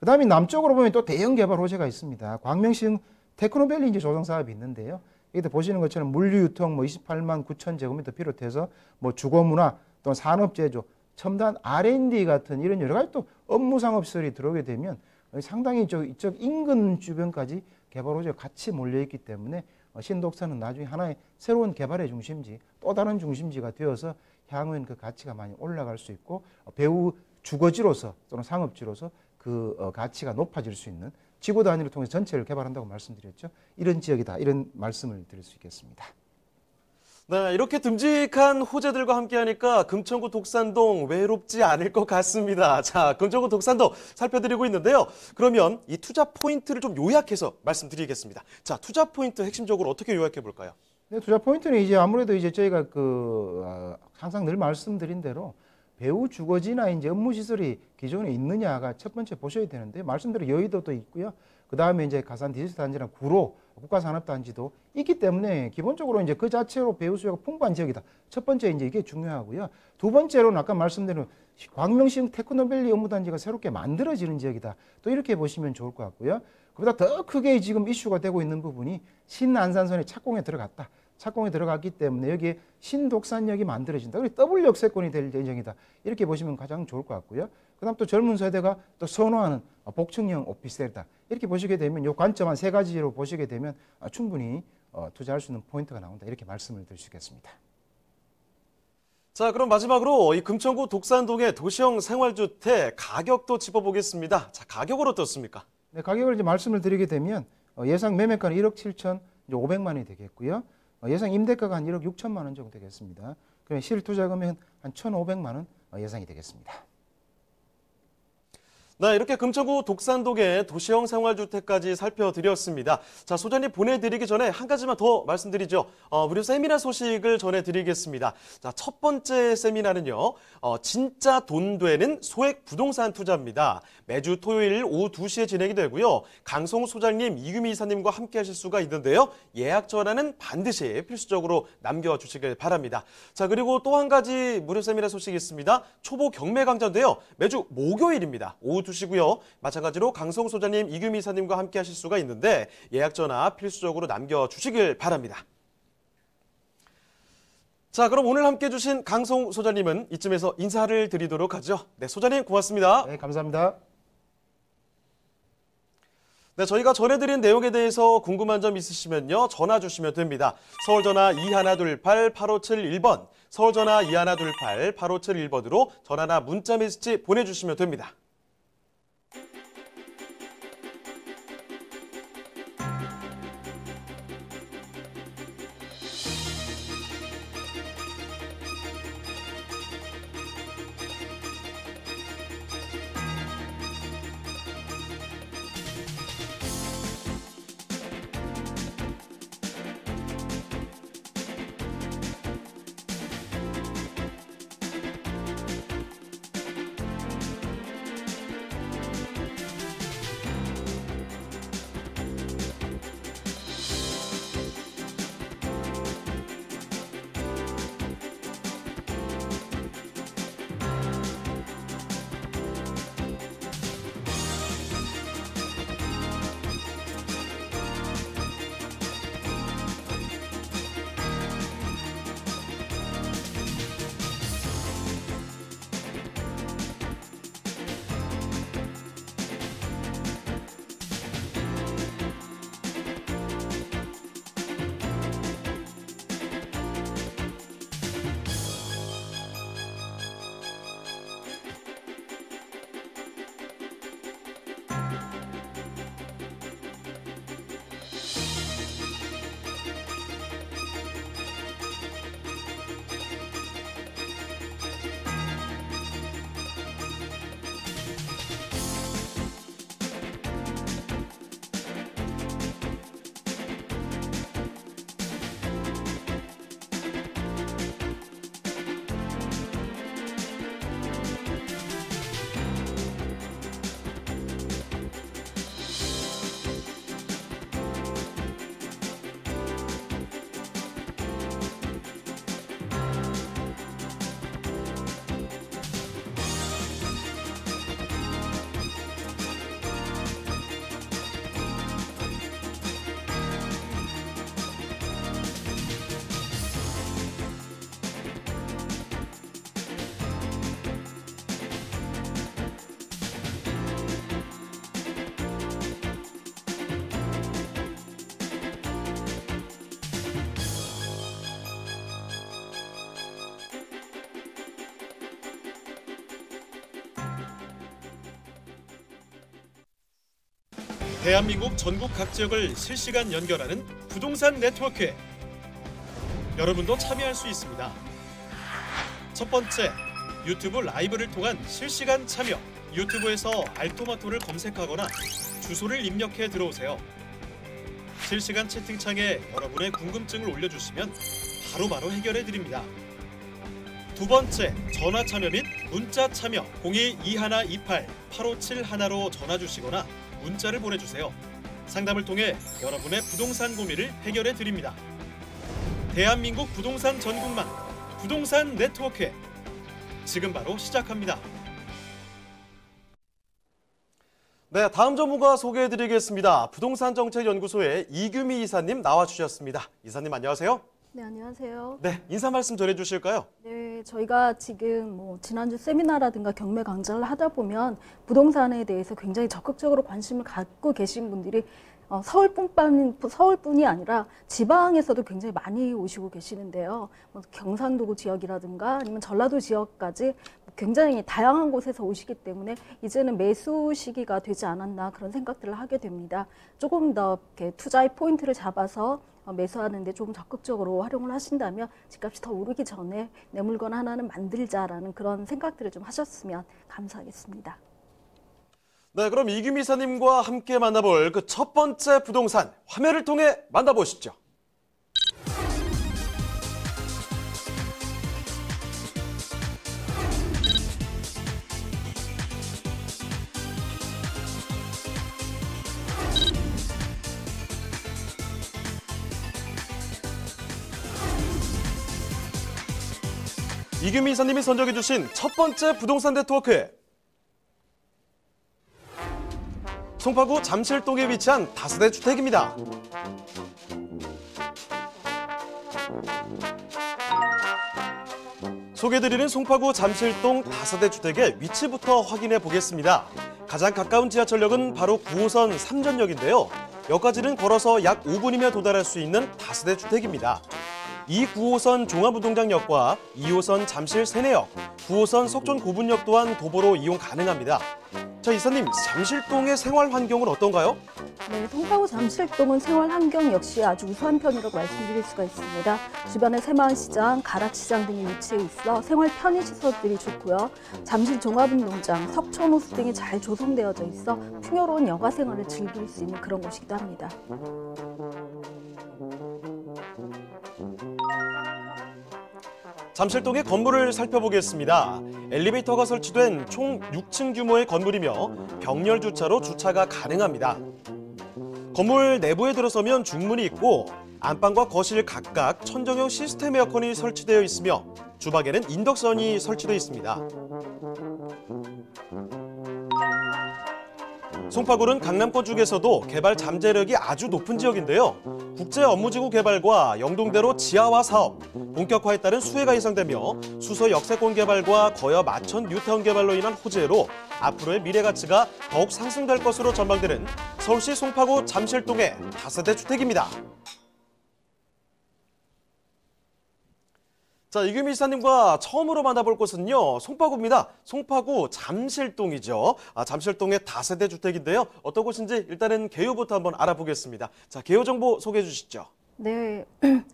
그다음에 남쪽으로 보면 또 대형 개발 호재가 있습니다. 광명시흥 테크노밸리 이제 조성 사업이 있는데요. 여기도 보시는 것처럼 물류 유통 28만 9천 제곱미터 비롯해서 주거문화 또는 산업제조, 첨단 R&D 같은 이런 여러 가지 또 업무 상업시설이 들어오게 되면 상당히 이쪽 인근 주변까지 개발 호재가 같이 몰려 있기 때문에 신독산은 나중에 하나의 새로운 개발의 중심지, 또 다른 중심지가 되어서 향후에는 그 가치가 많이 올라갈 수 있고 배후 주거지로서 또는 상업지로서 그 가치가 높아질 수 있는 지구 단위를 통해서 전체를 개발한다고 말씀드렸죠. 이런 지역이다. 이런 말씀을 드릴 수 있겠습니다. 네, 이렇게 듬직한 호재들과 함께하니까 금천구 독산동 외롭지 않을 것 같습니다. 자, 금천구 독산동 살펴드리고 있는데요. 그러면 이 투자 포인트를 좀 요약해서 말씀드리겠습니다. 자, 투자 포인트 핵심적으로 어떻게 요약해 볼까요? 네, 투자 포인트는 이제 아무래도 이제 저희가 항상 늘 말씀드린 대로 배후 주거지나 이제 업무 시설이 기존에 있느냐가 첫 번째 보셔야 되는데 말씀대로 여의도도 있고요. 그 다음에 이제 가산 디지털 단지나 구로 국가산업단지도 있기 때문에 기본적으로 이제 그 자체로 배후 수요가 풍부한 지역이다. 첫 번째 이제 이게 중요하고요. 두 번째로는 아까 말씀드린 광명시흥 테크노밸리 업무단지가 새롭게 만들어지는 지역이다. 또 이렇게 보시면 좋을 것 같고요. 그보다 더 크게 지금 이슈가 되고 있는 부분이 신안산선의 착공에 들어갔다. 착공에 들어갔기 때문에 여기에 신독산역이 만들어진다. 그리고 더블 역세권이 될 예정이다. 이렇게 보시면 가장 좋을 것 같고요. 그다음 또 젊은 세대가 또 선호하는 복층형 오피스텔이다. 이렇게 보시게 되면 이 관점 한 세 가지로 보시게 되면 충분히 투자할 수 있는 포인트가 나온다. 이렇게 말씀을 드릴 수 있겠습니다. 자, 그럼 마지막으로 이 금천구 독산동의 도시형 생활주택 가격도 짚어보겠습니다. 자, 가격은 어떻습니까? 네, 가격을 이제 말씀을 드리게 되면 예상 매매가는 1억 7,500만 원이 되겠고요. 예상 임대가가 한 1억 6천만 원 정도 되겠습니다. 그럼 실투자 금액은 한 1,500만 원 예상이 되겠습니다. 네, 이렇게 금천구 독산동의 도시형 생활주택까지 살펴드렸습니다. 자, 소장님 보내드리기 전에 한 가지만 더 말씀드리죠. 무료 세미나 소식을 전해드리겠습니다. 자, 첫 번째 세미나는요. 진짜 돈 되는 소액 부동산 투자입니다. 매주 토요일 오후 2시에 진행이 되고요. 강성 소장님, 이규미 이사님과 함께 하실 수가 있는데요. 예약 전화는 반드시 필수적으로 남겨주시길 바랍니다. 자, 그리고 또 한 가지 무료 세미나 소식이 있습니다. 초보 경매 강좌인데요. 매주 목요일입니다. 오후 2시고요. 마찬가지로 강성 소장님, 이규미 이사님과 함께 하실 수가 있는데 예약 전화 필수적으로 남겨주시길 바랍니다. 자, 그럼 오늘 함께 해주신 강성 소장님은 이쯤에서 인사를 드리도록 하죠. 네, 소장님 고맙습니다. 네, 감사합니다. 네, 저희가 전해드린 내용에 대해서 궁금한 점 있으시면요. 전화 주시면 됩니다. 서울전화 2128-8571번, 서울전화 2128-8571번으로 전화나 문자 메시지 보내주시면 됩니다. 대한민국 전국 각 지역을 실시간 연결하는 부동산 네트워크에 여러분도 참여할 수 있습니다. 첫 번째, 유튜브 라이브를 통한 실시간 참여. 유튜브에서 알토마토를 검색하거나 주소를 입력해 들어오세요. 실시간 채팅창에 여러분의 궁금증을 올려주시면 바로바로 해결해 드립니다. 두 번째, 전화 참여 및 문자 참여. 02-2128-8571로 전화 주시거나 문자를 보내주세요. 상담을 통해 여러분의 부동산 고민을 해결해 드립니다. 대한민국 부동산 전국망 부동산 네트워크 지금 바로 시작합니다. 네, 다음 전문가 소개해드리겠습니다. 부동산정책연구소의 이규미 이사님 나와주셨습니다. 이사님 안녕하세요. 네, 안녕하세요. 네, 인사 말씀 전해주실까요? 네, 저희가 지금 지난주 세미나라든가 경매 강좌를 하다 보면 부동산에 대해서 굉장히 적극적으로 관심을 갖고 계신 분들이 서울뿐이 아니라 지방에서도 굉장히 많이 오시고 계시는데요. 경상도 지역이라든가 아니면 전라도 지역까지 굉장히 다양한 곳에서 오시기 때문에 이제는 매수 시기가 되지 않았나 그런 생각들을 하게 됩니다. 조금 더 이렇게 투자의 포인트를 잡아서 매수하는데 조금 적극적으로 활용을 하신다면 집값이 더 오르기 전에 내 물건 하나는 만들자라는 그런 생각들을 좀 하셨으면 감사하겠습니다. 네, 그럼 이규미 이사님과 함께 만나볼 그 첫 번째 부동산 화면을 통해 만나보시죠. 이규미 이사님이 선정해 주신 첫 번째 부동산 네트워크. 송파구 잠실동에 위치한 다세대 주택입니다. 소개해드리는 송파구 잠실동 다세대 주택의 위치부터 확인해 보겠습니다. 가장 가까운 지하철역은 바로 9호선 삼전역인데요. 역까지는 걸어서 약 5분이면 도달할 수 있는 다세대 주택입니다. 이 9호선 종합운동장역과 2호선 잠실 세내역, 9호선 석촌 고분역 또한 도보로 이용 가능합니다. 자, 이사님, 잠실동의 생활 환경은 어떤가요? 네, 송파구 잠실동은 생활 환경 역시 아주 우수한 편이라고 말씀드릴 수가 있습니다. 주변에 새마을시장, 가락시장 등이 위치해 있어 생활 편의시설들이 좋고요. 잠실 종합운동장, 석촌호수 등이 잘 조성되어져 있어 풍요로운 여가 생활을 즐길 수 있는 그런 곳이기도 합니다. 잠실동의 건물을 살펴보겠습니다. 엘리베이터가 설치된 총 6층 규모의 건물이며 병렬 주차로 주차가 가능합니다. 건물 내부에 들어서면 중문이 있고 안방과 거실 각각 천정형 시스템 에어컨이 설치되어 있으며 주방에는 인덕션이 설치되어 있습니다. 송파구는 강남권 중에서도 개발 잠재력이 아주 높은 지역인데요. 국제 업무지구 개발과 영동대로 지하화 사업, 본격화에 따른 수혜가 예상되며 수서 역세권 개발과 거여 마천 뉴타운 개발로 인한 호재로 앞으로의 미래 가치가 더욱 상승될 것으로 전망되는 서울시 송파구 잠실동의 다세대 주택입니다. 자, 이규미 이사님과 처음으로 만나볼 곳은요, 송파구입니다. 송파구 잠실동이죠. 잠실동의 다세대 주택인데요. 어떤 곳인지 일단은 개요부터 한번 알아보겠습니다. 자, 개요 정보 소개해 주시죠. 네,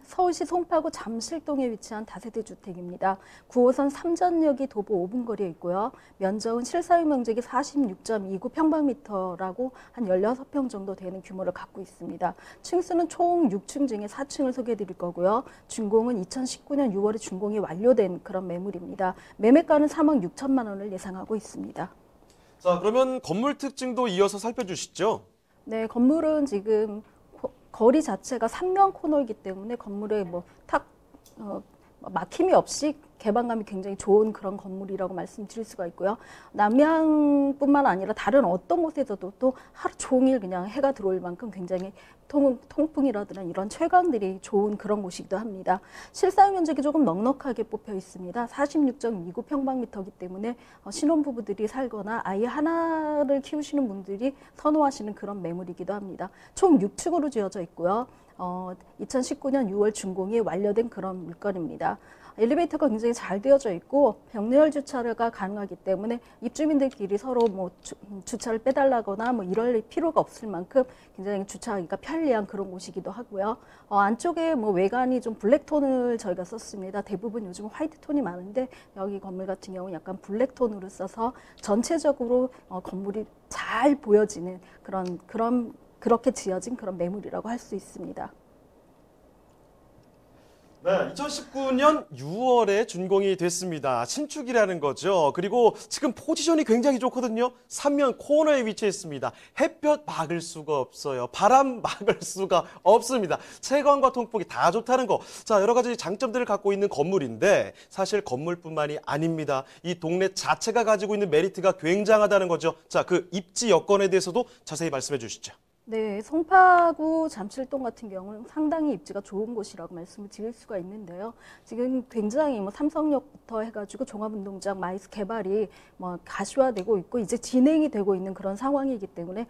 서울시 송파구 잠실동에 위치한 다세대 주택입니다. 9호선 삼전역이 도보 5분 거리에 있고요. 면적은 실사용 면적이 46.29평방미터라고 한 16평 정도 되는 규모를 갖고 있습니다. 층수는 총 6층 중에 4층을 소개해 드릴 거고요. 준공은 2019년 6월에 준공이 완료된 그런 매물입니다. 매매가는 3억 6천만 원을 예상하고 있습니다. 자, 그러면 건물 특징도 이어서 살펴주시죠. 네, 건물은 지금 거리 자체가 삼면 코너이기 때문에 건물에 막힘이 없이 개방감이 굉장히 좋은 그런 건물이라고 말씀드릴 수가 있고요. 남양뿐만 아니라 다른 어떤 곳에서도 또 하루 종일 그냥 해가 들어올 만큼 굉장히 통풍이라든가 이런 채광들이 좋은 그런 곳이기도 합니다. 실사용 면적이 조금 넉넉하게 뽑혀 있습니다. 46.29평방미터이기 때문에 신혼부부들이 살거나 아이 하나를 키우시는 분들이 선호하시는 그런 매물이기도 합니다. 총 6층으로 지어져 있고요. 2019년 6월 준공이 완료된 그런 물건입니다. 엘리베이터가 굉장히 잘 되어져 있고 벽내열 주차가 가능하기 때문에 입주민들끼리 서로 뭐 주차를 빼달라거나 뭐 이럴 필요가 없을 만큼 굉장히 주차하기가 편리한 그런 곳이기도 하고요. 안쪽에 뭐 외관이 좀 블랙톤을 저희가 썼습니다. 대부분 요즘 화이트톤이 많은데 여기 건물 같은 경우는 약간 블랙톤으로 써서 전체적으로 건물이 잘 보여지는 그렇게 지어진 그런 매물이라고 할 수 있습니다. 네, 2019년 6월에 준공이 됐습니다. 신축이라는 거죠. 그리고 지금 포지션이 굉장히 좋거든요. 삼면 코너에 위치해 있습니다. 햇볕 막을 수가 없어요. 바람 막을 수가 없습니다. 채광과 통풍이 다 좋다는 거. 자, 여러 가지 장점들을 갖고 있는 건물인데 사실 건물뿐만이 아닙니다. 이 동네 자체가 가지고 있는 메리트가 굉장하다는 거죠. 자, 그 입지 여건에 대해서도 자세히 말씀해 주시죠. 네, 송파구 잠실동 같은 경우는 상당히 입지가 좋은 곳이라고 말씀을 드릴 수가 있는데요. 지금 굉장히 뭐 삼성역부터 해가지고 종합운동장 마이스 개발이 뭐 가시화되고 있고 이제 진행이 되고 있는 그런 상황이기 때문에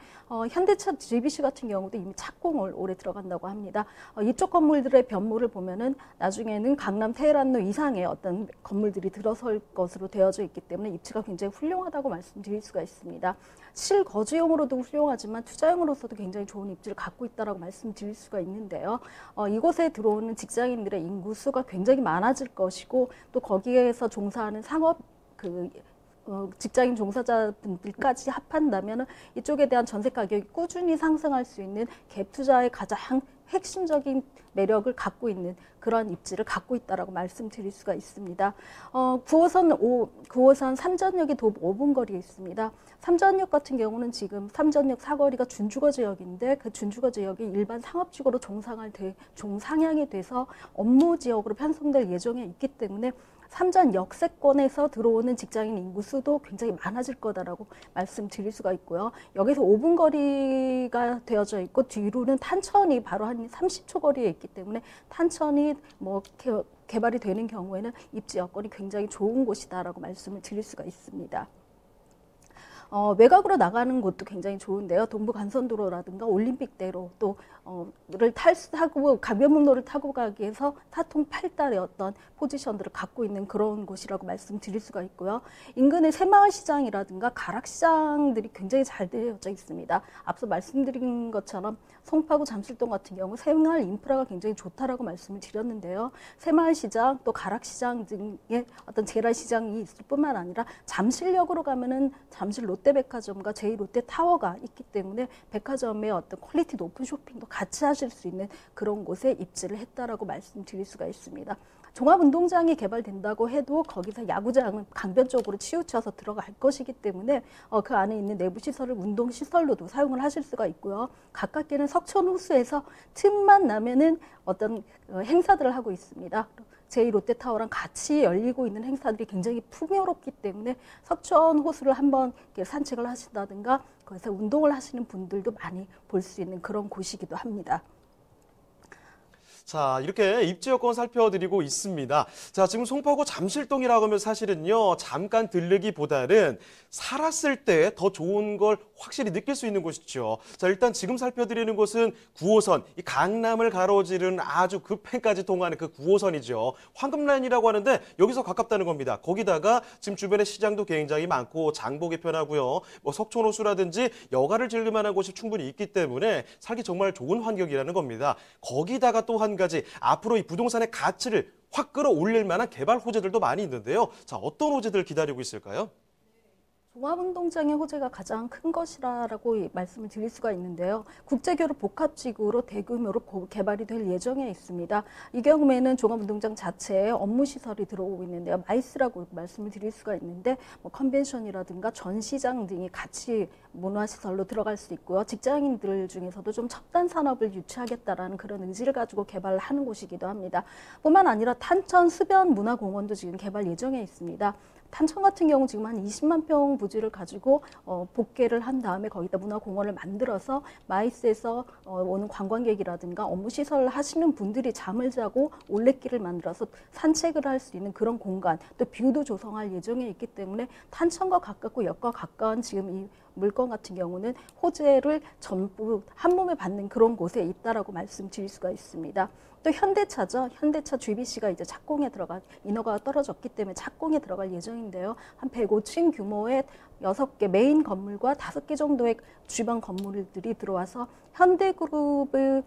현대차 JBC 같은 경우도 이미 착공을 올해 들어간다고 합니다. 이쪽 건물들의 변모를 보면은 나중에는 강남 테헤란로 이상의 어떤 건물들이 들어설 것으로 되어져 있기 때문에 입지가 굉장히 훌륭하다고 말씀드릴 수가 있습니다. 실거주용으로도 훌륭하지만 투자용으로서도 굉장히 좋은 입지를 갖고 있다라고 말씀드릴 수가 있는데요. 이곳에 들어오는 직장인들의 인구 수가 굉장히 많아질 것이고 또 거기에서 종사하는 상업 직장인 종사자분들까지 합한다면 이쪽에 대한 전세 가격이 꾸준히 상승할 수 있는 갭 투자의 가장 핵심적인 매력을 갖고 있는 그런 입지를 갖고 있다라고 말씀드릴 수가 있습니다. 9호선 삼전역이 도보 5분 거리에 있습니다. 삼전역 같은 경우는 지금 삼전역 사거리가 준주거 지역인데 그 준주거 지역이 일반 상업지구로 종상향이 돼서 업무 지역으로 편성될 예정에 있기 때문에 삼전 역세권에서 들어오는 직장인 인구 수도 굉장히 많아질 거다라고 말씀드릴 수가 있고요. 여기서 5분 거리가 되어져 있고 뒤로는 탄천이 바로 한 30초 거리에 있기 때문에 탄천이 뭐 개발이 되는 경우에는 입지 여건이 굉장히 좋은 곳이다라고 말씀을 드릴 수가 있습니다. 외곽으로 나가는 곳도 굉장히 좋은데요. 동부간선도로라든가 올림픽대로 또를 타고 강변북로를 타고 가기 위해서 사통 8달의 어떤 포지션들을 갖고 있는 그런 곳이라고 말씀드릴 수가 있고요. 인근의 새마을시장이라든가 가락시장들이 굉장히 잘 되어져 있습니다. 앞서 말씀드린 것처럼 송파구 잠실동 같은 경우 새마을 인프라가 굉장히 좋다라고 말씀을 드렸는데요. 새마을시장 또 가락시장 등의 어떤 재래시장이 있을 뿐만 아니라 잠실역으로 가면은 잠실 롯데백화점과 제2롯데타워가 있기 때문에 백화점의 어떤 퀄리티 높은 쇼핑도 같이 하실 수 있는 그런 곳에 입지를 했다라고 말씀드릴 수가 있습니다. 종합운동장이 개발된다고 해도 거기서 야구장은 강변 쪽으로 치우쳐서 들어갈 것이기 때문에 그 안에 있는 내부 시설을 운동시설로도 사용을 하실 수가 있고요. 가깝게는 석촌호수에서 틈만 나면은 어떤 행사들을 하고 있습니다. 제2롯데타워랑 같이 열리고 있는 행사들이 굉장히 풍요롭기 때문에 석촌호수를 한번 산책을 하신다든가 거기서 운동을 하시는 분들도 많이 볼 수 있는 그런 곳이기도 합니다. 자, 이렇게 입지 여건 살펴드리고 있습니다. 자, 지금 송파구 잠실동이라고 하면 사실은요, 잠깐 들르기보다는 살았을 때 더 좋은 걸 확실히 느낄 수 있는 곳이죠. 자, 일단 지금 살펴드리는 곳은 9호선, 이 강남을 가로지르는 아주 급행까지 통하는 그 9호선이죠. 황금라인이라고 하는데 여기서 가깝다는 겁니다. 거기다가 지금 주변에 시장도 굉장히 많고 장보기 편하고요. 뭐 석촌호수라든지 여가를 즐길 만한 곳이 충분히 있기 때문에 살기 정말 좋은 환경이라는 겁니다. 거기다가 또 한 가지 앞으로 이 부동산의 가치를 확 끌어올릴 만한 개발 호재들도 많이 있는데요. 자, 어떤 호재들 기다리고 있을까요? 종합운동장의 호재가 가장 큰 것이라고 말씀을 드릴 수가 있는데요. 국제교류 복합지구로 대규모로 개발이 될 예정에 있습니다. 이 경우에는 종합운동장 자체에 업무시설이 들어오고 있는데요. 마이스라고 말씀을 드릴 수가 있는데 뭐 컨벤션이라든가 전시장 등이 같이 문화시설로 들어갈 수 있고요. 직장인들 중에서도 좀 첨단 산업을 유치하겠다라는 그런 의지를 가지고 개발을 하는 곳이기도 합니다. 뿐만 아니라 탄천 수변 문화공원도 지금 개발 예정에 있습니다. 탄천 같은 경우 지금 한 20만 평 부지를 가지고 복개를 한 다음에 거기다 문화공원을 만들어서 마이스에서 오는 관광객이라든가 업무시설을 하시는 분들이 잠을 자고 올레길을 만들어서 산책을 할 수 있는 그런 공간 또 뷰도 조성할 예정에 있기 때문에 탄천과 가깝고 역과 가까운 지금 이 물건 같은 경우는 호재를 전부 한 몸에 받는 그런 곳에 있다라고 말씀드릴 수가 있습니다. 또 현대차죠. 현대차 GBC가 이제 착공에 들어갈 인허가가 떨어졌기 때문에 착공에 들어갈 예정인데요. 한 105층 규모의 6개 메인 건물과 5개 정도의 주변 건물들이 들어와서 현대그룹의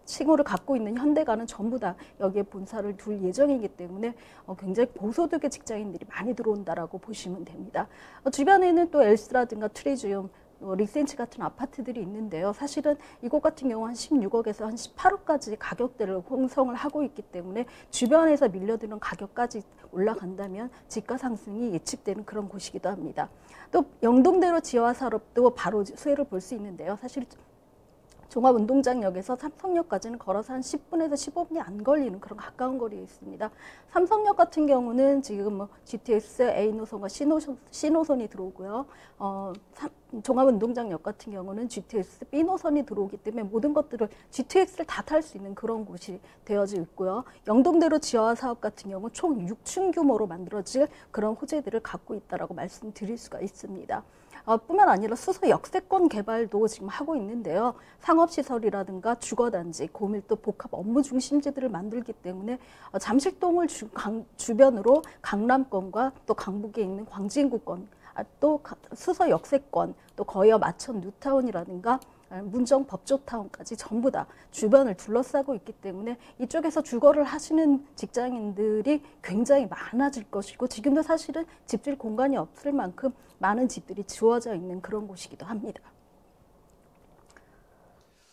칭호를 갖고 있는 현대가는 전부 다 여기에 본사를 둘 예정이기 때문에 굉장히 고소득의 직장인들이 많이 들어온다라고 보시면 됩니다. 주변에는 또 엘스라든가 트리지움, 리센치 같은 아파트들이 있는데요. 사실은 이곳 같은 경우 한 16억에서 한 18억까지 가격대를 형성을 하고 있기 때문에 주변에서 밀려드는 가격까지 올라간다면 집가 상승이 예측되는 그런 곳이기도 합니다. 또 영동대로 지하 사업도 바로 수혜를 볼 수 있는데요. 사실 종합운동장역에서 삼성역까지는 걸어서 한 10분에서 15분이 안 걸리는 그런 가까운 거리에 있습니다. 삼성역 같은 경우는 지금 GTX A노선과 C노선이 들어오고요. 종합운동장역 같은 경우는 GTX B노선이 들어오기 때문에 모든 것들을 GTX를 다 탈 수 있는 그런 곳이 되어져 있고요. 영동대로 지하 사업 같은 경우 총 6층 규모로 만들어질 그런 호재들을 갖고 있다라고 말씀드릴 수가 있습니다. 뿐만 아니라 수서 역세권 개발도 지금 하고 있는데요. 상업시설이라든가 주거단지, 고밀도 복합 업무 중심지들을 만들기 때문에 잠실동을 주변으로 강남권과 또 강북에 있는 광진구권, 또 수서 역세권, 또 거여 마천 뉴타운이라든가 문정 법조타운까지 전부 다 주변을 둘러싸고 있기 때문에 이쪽에서 주거를 하시는 직장인들이 굉장히 많아질 것이고 지금도 사실은 집질 공간이 없을 만큼 많은 집들이 지어져 있는 그런 곳이기도 합니다.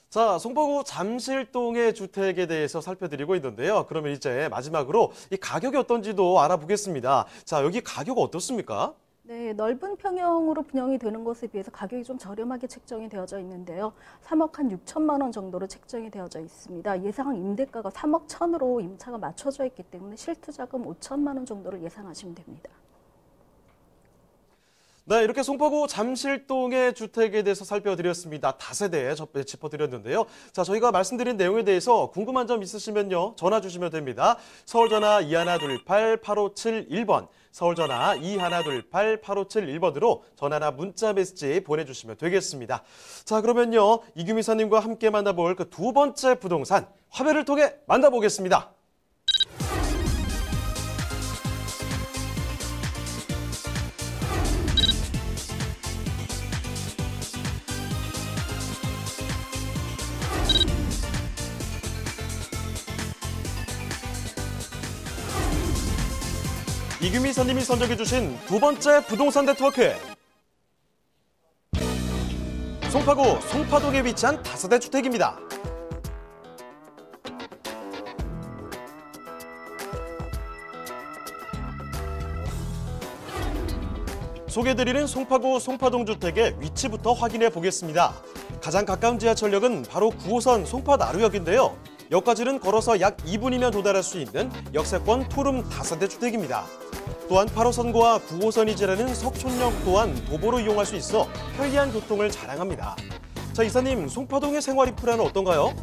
자, 송파구 잠실동의 주택에 대해서 살펴드리고 있는데요. 그러면 이제 마지막으로 이 가격이 어떤지도 알아보겠습니다. 자, 여기 가격 어떻습니까? 네, 넓은 평형으로 분양이 되는 것에 비해서 가격이 좀 저렴하게 책정이 되어져 있는데요. 3억 한 6천만 원 정도로 책정이 되어져 있습니다. 예상 임대가가 3억 1천으로 임차가 맞춰져 있기 때문에 실투자금 5천만 원 정도를 예상하시면 됩니다. 네, 이렇게 송파구 잠실동의 주택에 대해서 살펴드렸습니다. 다세대 짚어드렸는데요. 자, 저희가 말씀드린 내용에 대해서 궁금한 점 있으시면요. 전화 주시면 됩니다. 서울전화 2128-8571번, 서울전화 2128-8571번으로 전화나 문자 메시지 보내주시면 되겠습니다. 자, 그러면요. 이규미 사님과 함께 만나볼 그 두 번째 부동산 화면을 통해 만나보겠습니다. 이규미 선님이 선정해주신 두 번째 부동산 네트워크. 송파구 송파동에 위치한 다세대 주택입니다. 소개해드리는 송파구 송파동 주택의 위치부터 확인해 보겠습니다. 가장 가까운 지하철역은 바로 9호선 송파나루역인데요. 역까지는 걸어서 약 2분이면 도달할 수 있는 역세권 투룸 다세대 주택입니다. 또한 8호선과 9호선이 지나는 석촌역 또한 도보로 이용할 수 있어 편리한 교통을 자랑합니다. 자, 이사님, 송파동의 생활 인프라는 어떤가요?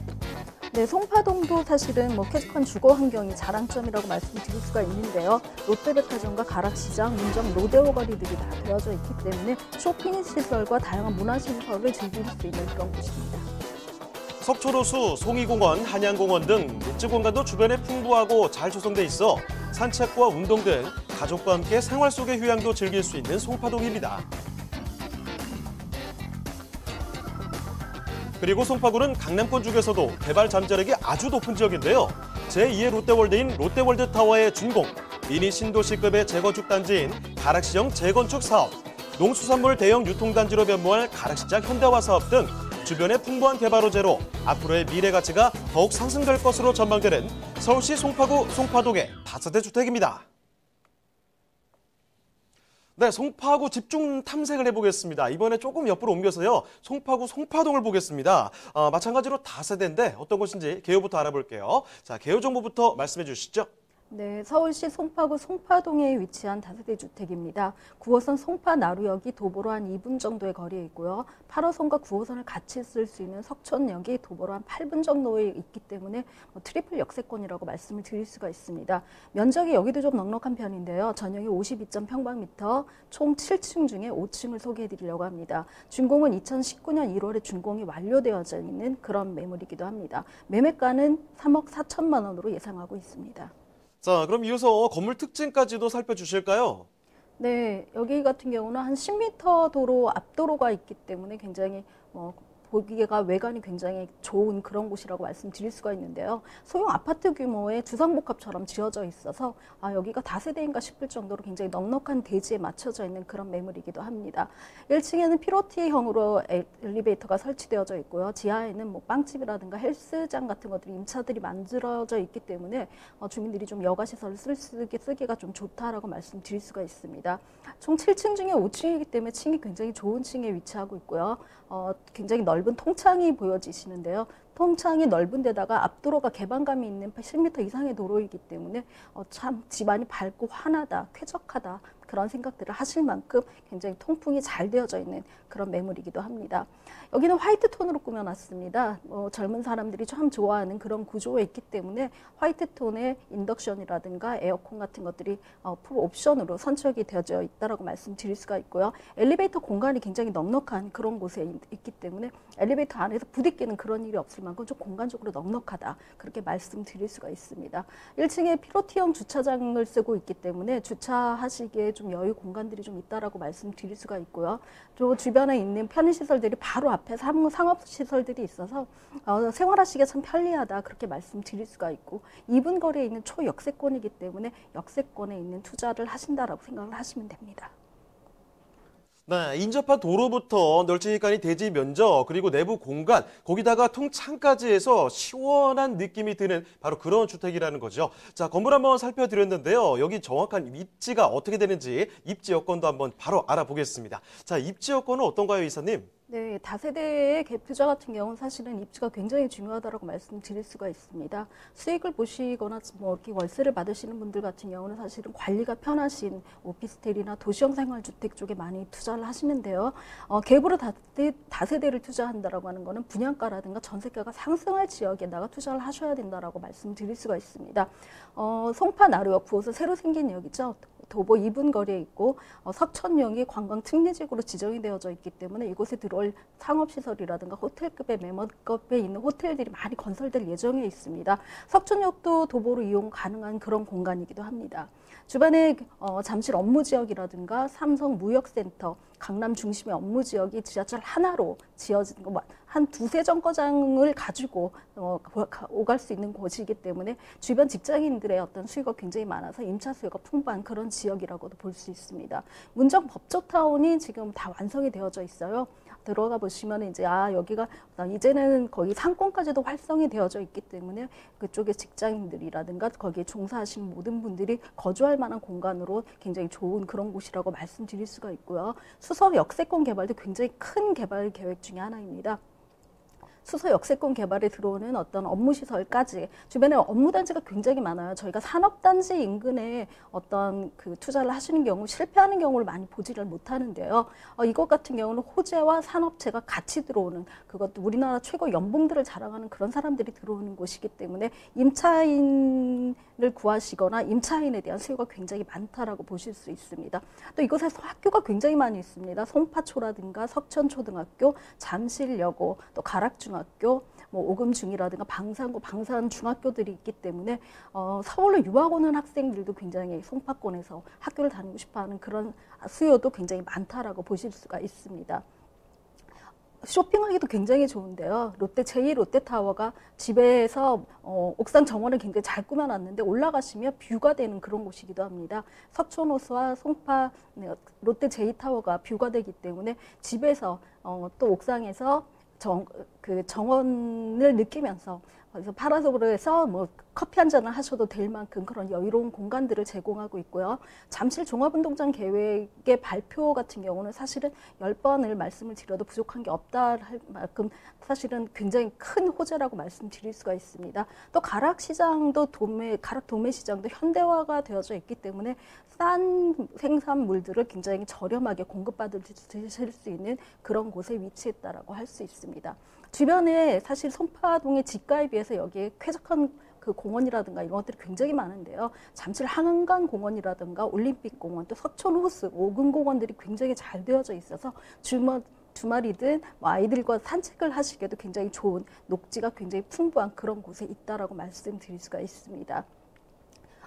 네, 송파동도 사실은 쾌적한 주거 환경이 자랑점이라고 말씀드릴 수가 있는데요. 롯데백화점과 가락시장, 문정, 로데오 거리들이 다 되어져 있기 때문에 쇼핑 시설과 다양한 문화 시설을 즐길 수 있는 그런 곳입니다. 석촌호수, 송이공원, 한양공원 등 녹지 공간도 주변에 풍부하고 잘 조성돼 있어 산책과 운동 등 가족과 함께 생활 속의 휴양도 즐길 수 있는 송파동입니다. 그리고 송파구는 강남권 중에서도 개발 잠재력이 아주 높은 지역인데요. 제2의 롯데월드인 롯데월드타워의 준공, 미니 신도시급의 재건축 단지인 가락시형 재건축 사업, 농수산물 대형 유통단지로 변모할 가락시장 현대화 사업 등 주변의 풍부한 개발 호재로 앞으로의 미래 가치가 더욱 상승될 것으로 전망되는 서울시 송파구 송파동의 다세대 주택입니다. 네, 송파구 집중 탐색을 해보겠습니다. 이번에 조금 옆으로 옮겨서요. 송파구 송파동을 보겠습니다. 마찬가지로 다세대인데 어떤 곳인지 개요부터 알아볼게요. 자, 개요 정보부터 말씀해 주시죠. 네, 서울시 송파구 송파동에 위치한 다세대 주택입니다. 9호선 송파나루역이 도보로 한 2분 정도의 거리에 있고요. 8호선과 9호선을 같이 쓸 수 있는 석촌역이 도보로 한 8분 정도에 있기 때문에 트리플 역세권이라고 말씀을 드릴 수가 있습니다. 면적이 여기도 좀 넉넉한 편인데요. 전용이 52.평방미터, 총 7층 중에 5층을 소개해 드리려고 합니다. 준공은 2019년 1월에 준공이 완료되어져 있는 그런 매물이기도 합니다. 매매가는 3억 4천만 원으로 예상하고 있습니다. 자, 그럼 이어서 건물 특징까지도 살펴주실까요? 네, 여기 같은 경우는 한 10m 도로 앞도로가 있기 때문에 굉장히 보기가 외관이 굉장히 좋은 그런 곳이라고 말씀드릴 수가 있는데요. 소형 아파트 규모의 주상복합처럼 지어져 있어서 여기가 다세대인가 싶을 정도로 굉장히 넉넉한 대지에 맞춰져 있는 그런 매물이기도 합니다. 1층에는 피로티형으로 엘리베이터가 설치되어져 있고요. 지하에는 빵집이라든가 헬스장 같은 것들이 임차들이 만들어져 있기 때문에 주민들이 좀 여가시설을 쓰기가 좀 좋다라고 말씀드릴 수가 있습니다. 총 7층 중에 5층이기 때문에 층이 굉장히 좋은 층에 위치하고 있고요. 굉장히 넓은 통창이 보여지시는데요. 통창이 넓은 데다가 앞도로가 개방감이 있는 10m 이상의 도로이기 때문에 참 집안이 밝고 환하다, 쾌적하다 그런 생각들을 하실 만큼 굉장히 통풍이 잘 되어져 있는 그런 매물이기도 합니다. 여기는 화이트 톤으로 꾸며놨습니다. 젊은 사람들이 참 좋아하는 그런 구조에 있기 때문에 화이트 톤의 인덕션이라든가 에어컨 같은 것들이 풀 옵션으로 선착이 되어져 있다고 말씀드릴 수가 있고요. 엘리베이터 공간이 굉장히 넉넉한 그런 곳에 있기 때문에 엘리베이터 안에서 부딪히는 그런 일이 없을 만큼 좀 공간적으로 넉넉하다 그렇게 말씀드릴 수가 있습니다. 1층에 피로티형 주차장을 쓰고 있기 때문에 주차하시기에 좀 여유 공간들이 좀 있다라고 말씀드릴 수가 있고요. 또 주변에 있는 편의시설들이 바로 앞에 상업시설들이 있어서 생활하시기에 참 편리하다 그렇게 말씀드릴 수가 있고 2분 거리에 있는 초역세권이기 때문에 역세권에 있는 투자를 하신다라고 생각을 하시면 됩니다. 네, 인접한 도로부터 널찍하니 대지 면적 그리고 내부 공간 거기다가 통창까지 해서 시원한 느낌이 드는 바로 그런 주택이라는 거죠. 자, 건물 한번 살펴드렸는데요. 여기 정확한 입지가 어떻게 되는지 입지 여건도 한번 바로 알아보겠습니다. 자, 입지 여건은 어떤가요, 이사님? 네, 다세대의 갭 투자 같은 경우는 사실은 입지가 굉장히 중요하다고 말씀드릴 수가 있습니다. 수익을 보시거나 이렇게 월세를 받으시는 분들 같은 경우는 사실은 관리가 편하신 오피스텔이나 도시형 생활주택 쪽에 많이 투자를 하시는데요. 갭으로 다세대를 투자한다라고 하는 거는 분양가라든가 전세가가 상승할 지역에다가 투자를 하셔야 된다라고 말씀드릴 수가 있습니다. 송파나루역 9호선 새로 생긴 역이죠. 도보 2분 거리에 있고 석천역이 관광 특례지구로 지정이 되어져 있기 때문에 이곳에 들어올 상업시설이라든가 호텔급의 매물급에 있는 호텔들이 많이 건설될 예정에 있습니다. 석천역도 도보로 이용 가능한 그런 공간이기도 합니다. 주변에 잠실 업무지역이라든가 삼성 무역센터, 강남 중심의 업무지역이 지하철 하나로 지어진 한 두세 정거장을 가지고 오갈 수 있는 곳이기 때문에 주변 직장인들의 어떤 수요가 굉장히 많아서 임차 수요가 풍부한 그런 지역이라고도 볼 수 있습니다. 문정 법조타운이 지금 다 완성이 되어져 있어요. 들어가 보시면 이제 여기가 이제는 거의 상권까지도 활성이 되어져 있기 때문에 그쪽에 직장인들이라든가 거기에 종사하시는 모든 분들이 거주할 만한 공간으로 굉장히 좋은 그런 곳이라고 말씀드릴 수가 있고요. 수서 역세권 개발도 굉장히 큰 개발 계획 중에 하나입니다. 수서 역세권 개발에 들어오는 어떤 업무시설까지 주변에 업무단지가 굉장히 많아요. 저희가 산업단지 인근에 어떤 그 투자를 하시는 경우 실패하는 경우를 많이 보지를 못하는데요. 이것 같은 경우는 호재와 산업체가 같이 들어오는 그것도 우리나라 최고 연봉들을 자랑하는 그런 사람들이 들어오는 곳이기 때문에 임차인을 구하시거나 임차인에 대한 수요가 굉장히 많다라고 보실 수 있습니다. 또 이곳에서 학교가 굉장히 많이 있습니다. 송파초라든가 석천초등학교, 잠실여고, 또 가락중학교, 오금중이라든가 방산고, 방산중학교들이 있기 때문에 서울로 유학 오는 학생들도 굉장히 송파권에서 학교를 다니고 싶어하는 그런 수요도 굉장히 많다라고 보실 수가 있습니다. 쇼핑하기도 굉장히 좋은데요. 롯데타워가 집에서 옥상 정원을 굉장히 잘 꾸며놨는데 올라가시면 뷰가 되는 그런 곳이기도 합니다. 석촌호수와 송파 롯데 제이타워가 뷰가 되기 때문에 집에서 또 옥상에서 정원을 느끼면서 그래서 파라솔에서 커피 한 잔을 하셔도 될 만큼 그런 여유로운 공간들을 제공하고 있고요. 잠실 종합운동장 계획의 발표 같은 경우는 사실은 10번을 말씀을 드려도 부족한 게 없다 할 만큼 사실은 굉장히 큰 호재라고 말씀드릴 수가 있습니다. 또 가락시장도 가락 도매시장도 현대화가 되어져 있기 때문에 싼 생산물들을 굉장히 저렴하게 공급받을 수 있는 그런 곳에 위치했다라고 할 수 있습니다. 주변에 사실 송파동의 지가에 비해서 여기에 쾌적한 그 공원이라든가 이런 것들이 굉장히 많은데요. 잠실 한강공원이라든가 올림픽공원, 또 서촌호수, 오금공원들이 굉장히 잘 되어져 있어서 주말이든 뭐 아이들과 산책을 하시기에도 굉장히 좋은 녹지가 굉장히 풍부한 그런 곳에 있다라고 말씀드릴 수가 있습니다.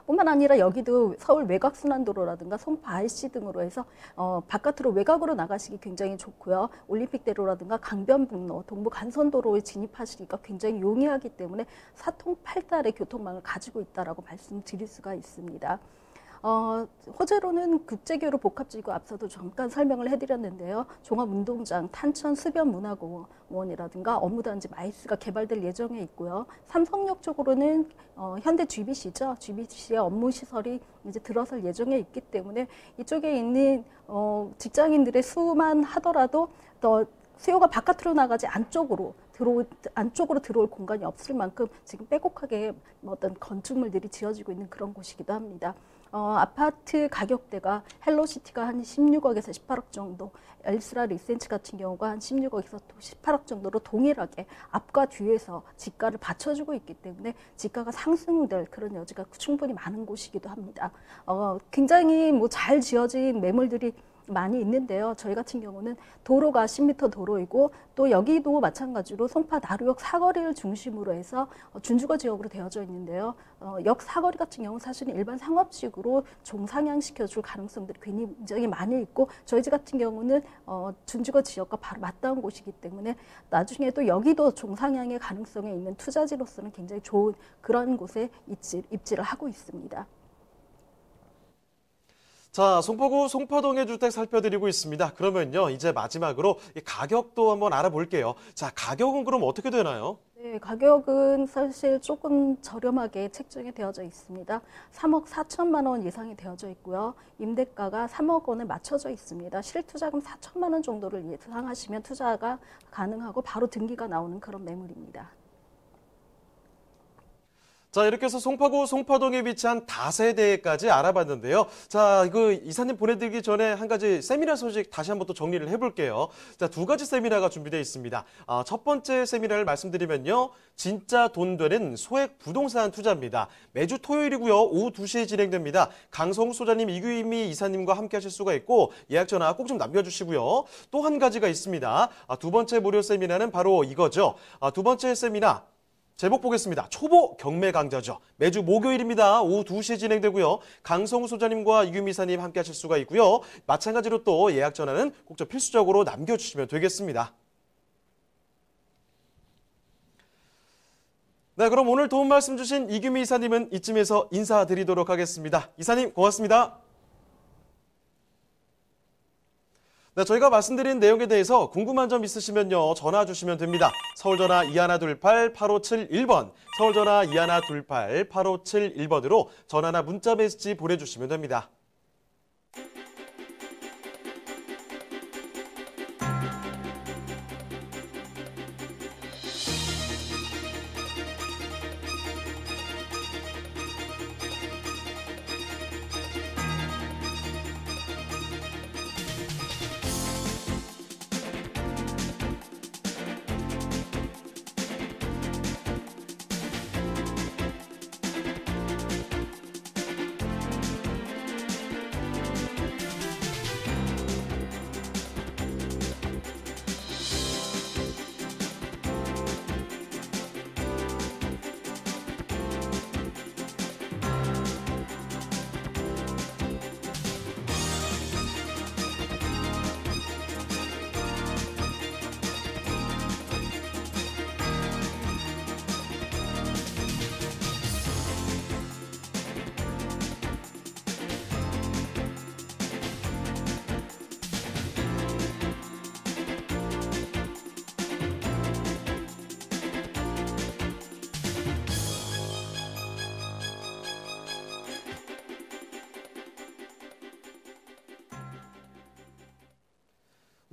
뿐만 아니라 여기도 서울 외곽순환도로라든가 송파 IC 등으로 해서 바깥으로 외곽으로 나가시기 굉장히 좋고요. 올림픽대로라든가 강변북로, 동부간선도로에 진입하시기가 굉장히 용이하기 때문에 사통팔달의 교통망을 가지고 있다라고 말씀드릴 수가 있습니다. 호재로는 국제교류 복합지구 앞서도 잠깐 설명을 해드렸는데요. 종합운동장, 탄천 수변문화공원이라든가 업무단지 마이스가 개발될 예정에 있고요. 삼성역 쪽으로는 현대 GBC죠. GBC의 업무시설이 이제 들어설 예정에 있기 때문에 이쪽에 있는 직장인들의 수만 하더라도 더 수요가 바깥으로 나가지 안쪽으로 들어올 공간이 없을 만큼 지금 빼곡하게 어떤 건축물들이 지어지고 있는 그런 곳이기도 합니다. 아파트 가격대가 헬로시티가 한 16억에서 18억 정도, 엘스라 리센치 같은 경우가 한 16억에서 18억 정도로 동일하게 앞과 뒤에서 지가를 받쳐주고 있기 때문에 지가가 상승될 그런 여지가 충분히 많은 곳이기도 합니다. 굉장히 뭐 잘 지어진 매물들이 많이 있는데요. 저희 같은 경우는 도로가 10m 도로이고 또 여기도 마찬가지로 송파 나루역 사거리를 중심으로 해서 준주거 지역으로 되어져 있는데요. 역 사거리 같은 경우는 사실은 일반 상업지구로 종상향시켜줄 가능성들이 굉장히 많이 있고 저희 집 같은 경우는 준주거 지역과 바로 맞닿은 곳이기 때문에 나중에 또 여기도 종상향의 가능성이 있는 투자지로서는 굉장히 좋은 그런 곳에 입지를 하고 있습니다. 자, 송파구 송파동의 주택 살펴드리고 있습니다. 그러면요, 이제 마지막으로 이 가격도 한번 알아볼게요. 자, 가격은 그럼 어떻게 되나요? 네, 가격은 사실 조금 저렴하게 책정이 되어져 있습니다. 3억 4천만 원 예상이 되어져 있고요. 임대가가 3억 원에 맞춰져 있습니다. 실투자금 4천만 원 정도를 예상하시면 투자가 가능하고 바로 등기가 나오는 그런 매물입니다. 자, 이렇게 해서 송파구 송파동에 위치한 다세대까지 알아봤는데요. 자, 이사님 보내드리기 전에 한 가지 세미나 소식 다시 한번 또 정리를 해볼게요. 자, 2가지 세미나가 준비되어 있습니다. 첫 번째 세미나를 말씀드리면요. 진짜 돈 되는 소액 부동산 투자입니다. 매주 토요일이고요. 오후 2시에 진행됩니다. 강성우 소장님, 이규미 이사님과 함께 하실 수가 있고 예약 전화 꼭 좀 남겨주시고요. 또 한 가지가 있습니다. 두 번째 무료 세미나는 바로 이거죠. 두 번째 세미나. 제목 보겠습니다. 초보 경매 강좌죠. 매주 목요일입니다. 오후 2시에 진행되고요. 강성우 소장님과 이규미 이사님 함께 하실 수가 있고요. 마찬가지로 또 예약 전화는 꼭 좀 필수적으로 남겨주시면 되겠습니다. 네, 그럼 오늘 도움 말씀 주신 이규미 이사님은 이쯤에서 인사드리도록 하겠습니다. 이사님 고맙습니다. 네, 저희가 말씀드린 내용에 대해서 궁금한 점 있으시면요. 전화 주시면 됩니다. 서울전화 2128-8571번, 서울전화 2128-8571번으로 전화나 문자 메시지 보내주시면 됩니다.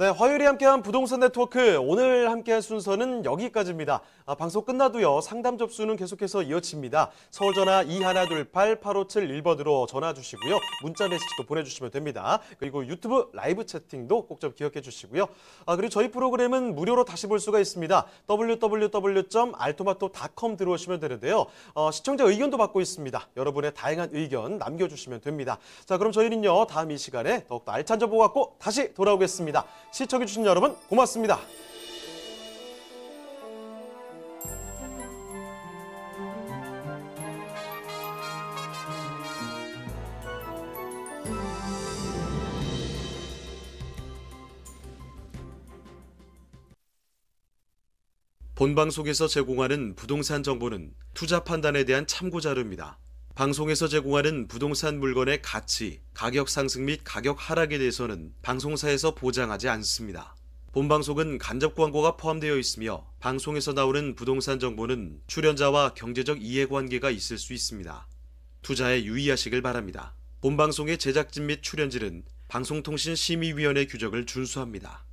네, 화요일에 함께한 부동산 네트워크 오늘 함께한 순서는 여기까지입니다. 방송 끝나도요 상담 접수는 계속해서 이어집니다. 서울전화 2128-8571번으로 전화 주시고요. 문자 메시지도 보내주시면 됩니다. 그리고 유튜브 라이브 채팅도 꼭 좀 기억해 주시고요. 그리고 저희 프로그램은 무료로 다시 볼 수가 있습니다. www.altomato.com 들어오시면 되는데요. 시청자 의견도 받고 있습니다. 여러분의 다양한 의견 남겨주시면 됩니다. 자, 그럼 저희는요 다음 이 시간에 더욱더 알찬 정보 갖고 다시 돌아오겠습니다. 시청해주신 여러분 고맙습니다. 본방송에서 제공하는 부동산 정보는 투자 판단에 대한 참고 자료입니다. 방송에서 제공하는 부동산 물건의 가치, 가격 상승 및 가격 하락에 대해서는 방송사에서 보장하지 않습니다. 본방송은 간접 광고가 포함되어 있으며 방송에서 나오는 부동산 정보는 출연자와 경제적 이해관계가 있을 수 있습니다. 투자에 유의하시길 바랍니다. 본방송의 제작진 및 출연진은 방송통신심의위원회 규정을 준수합니다.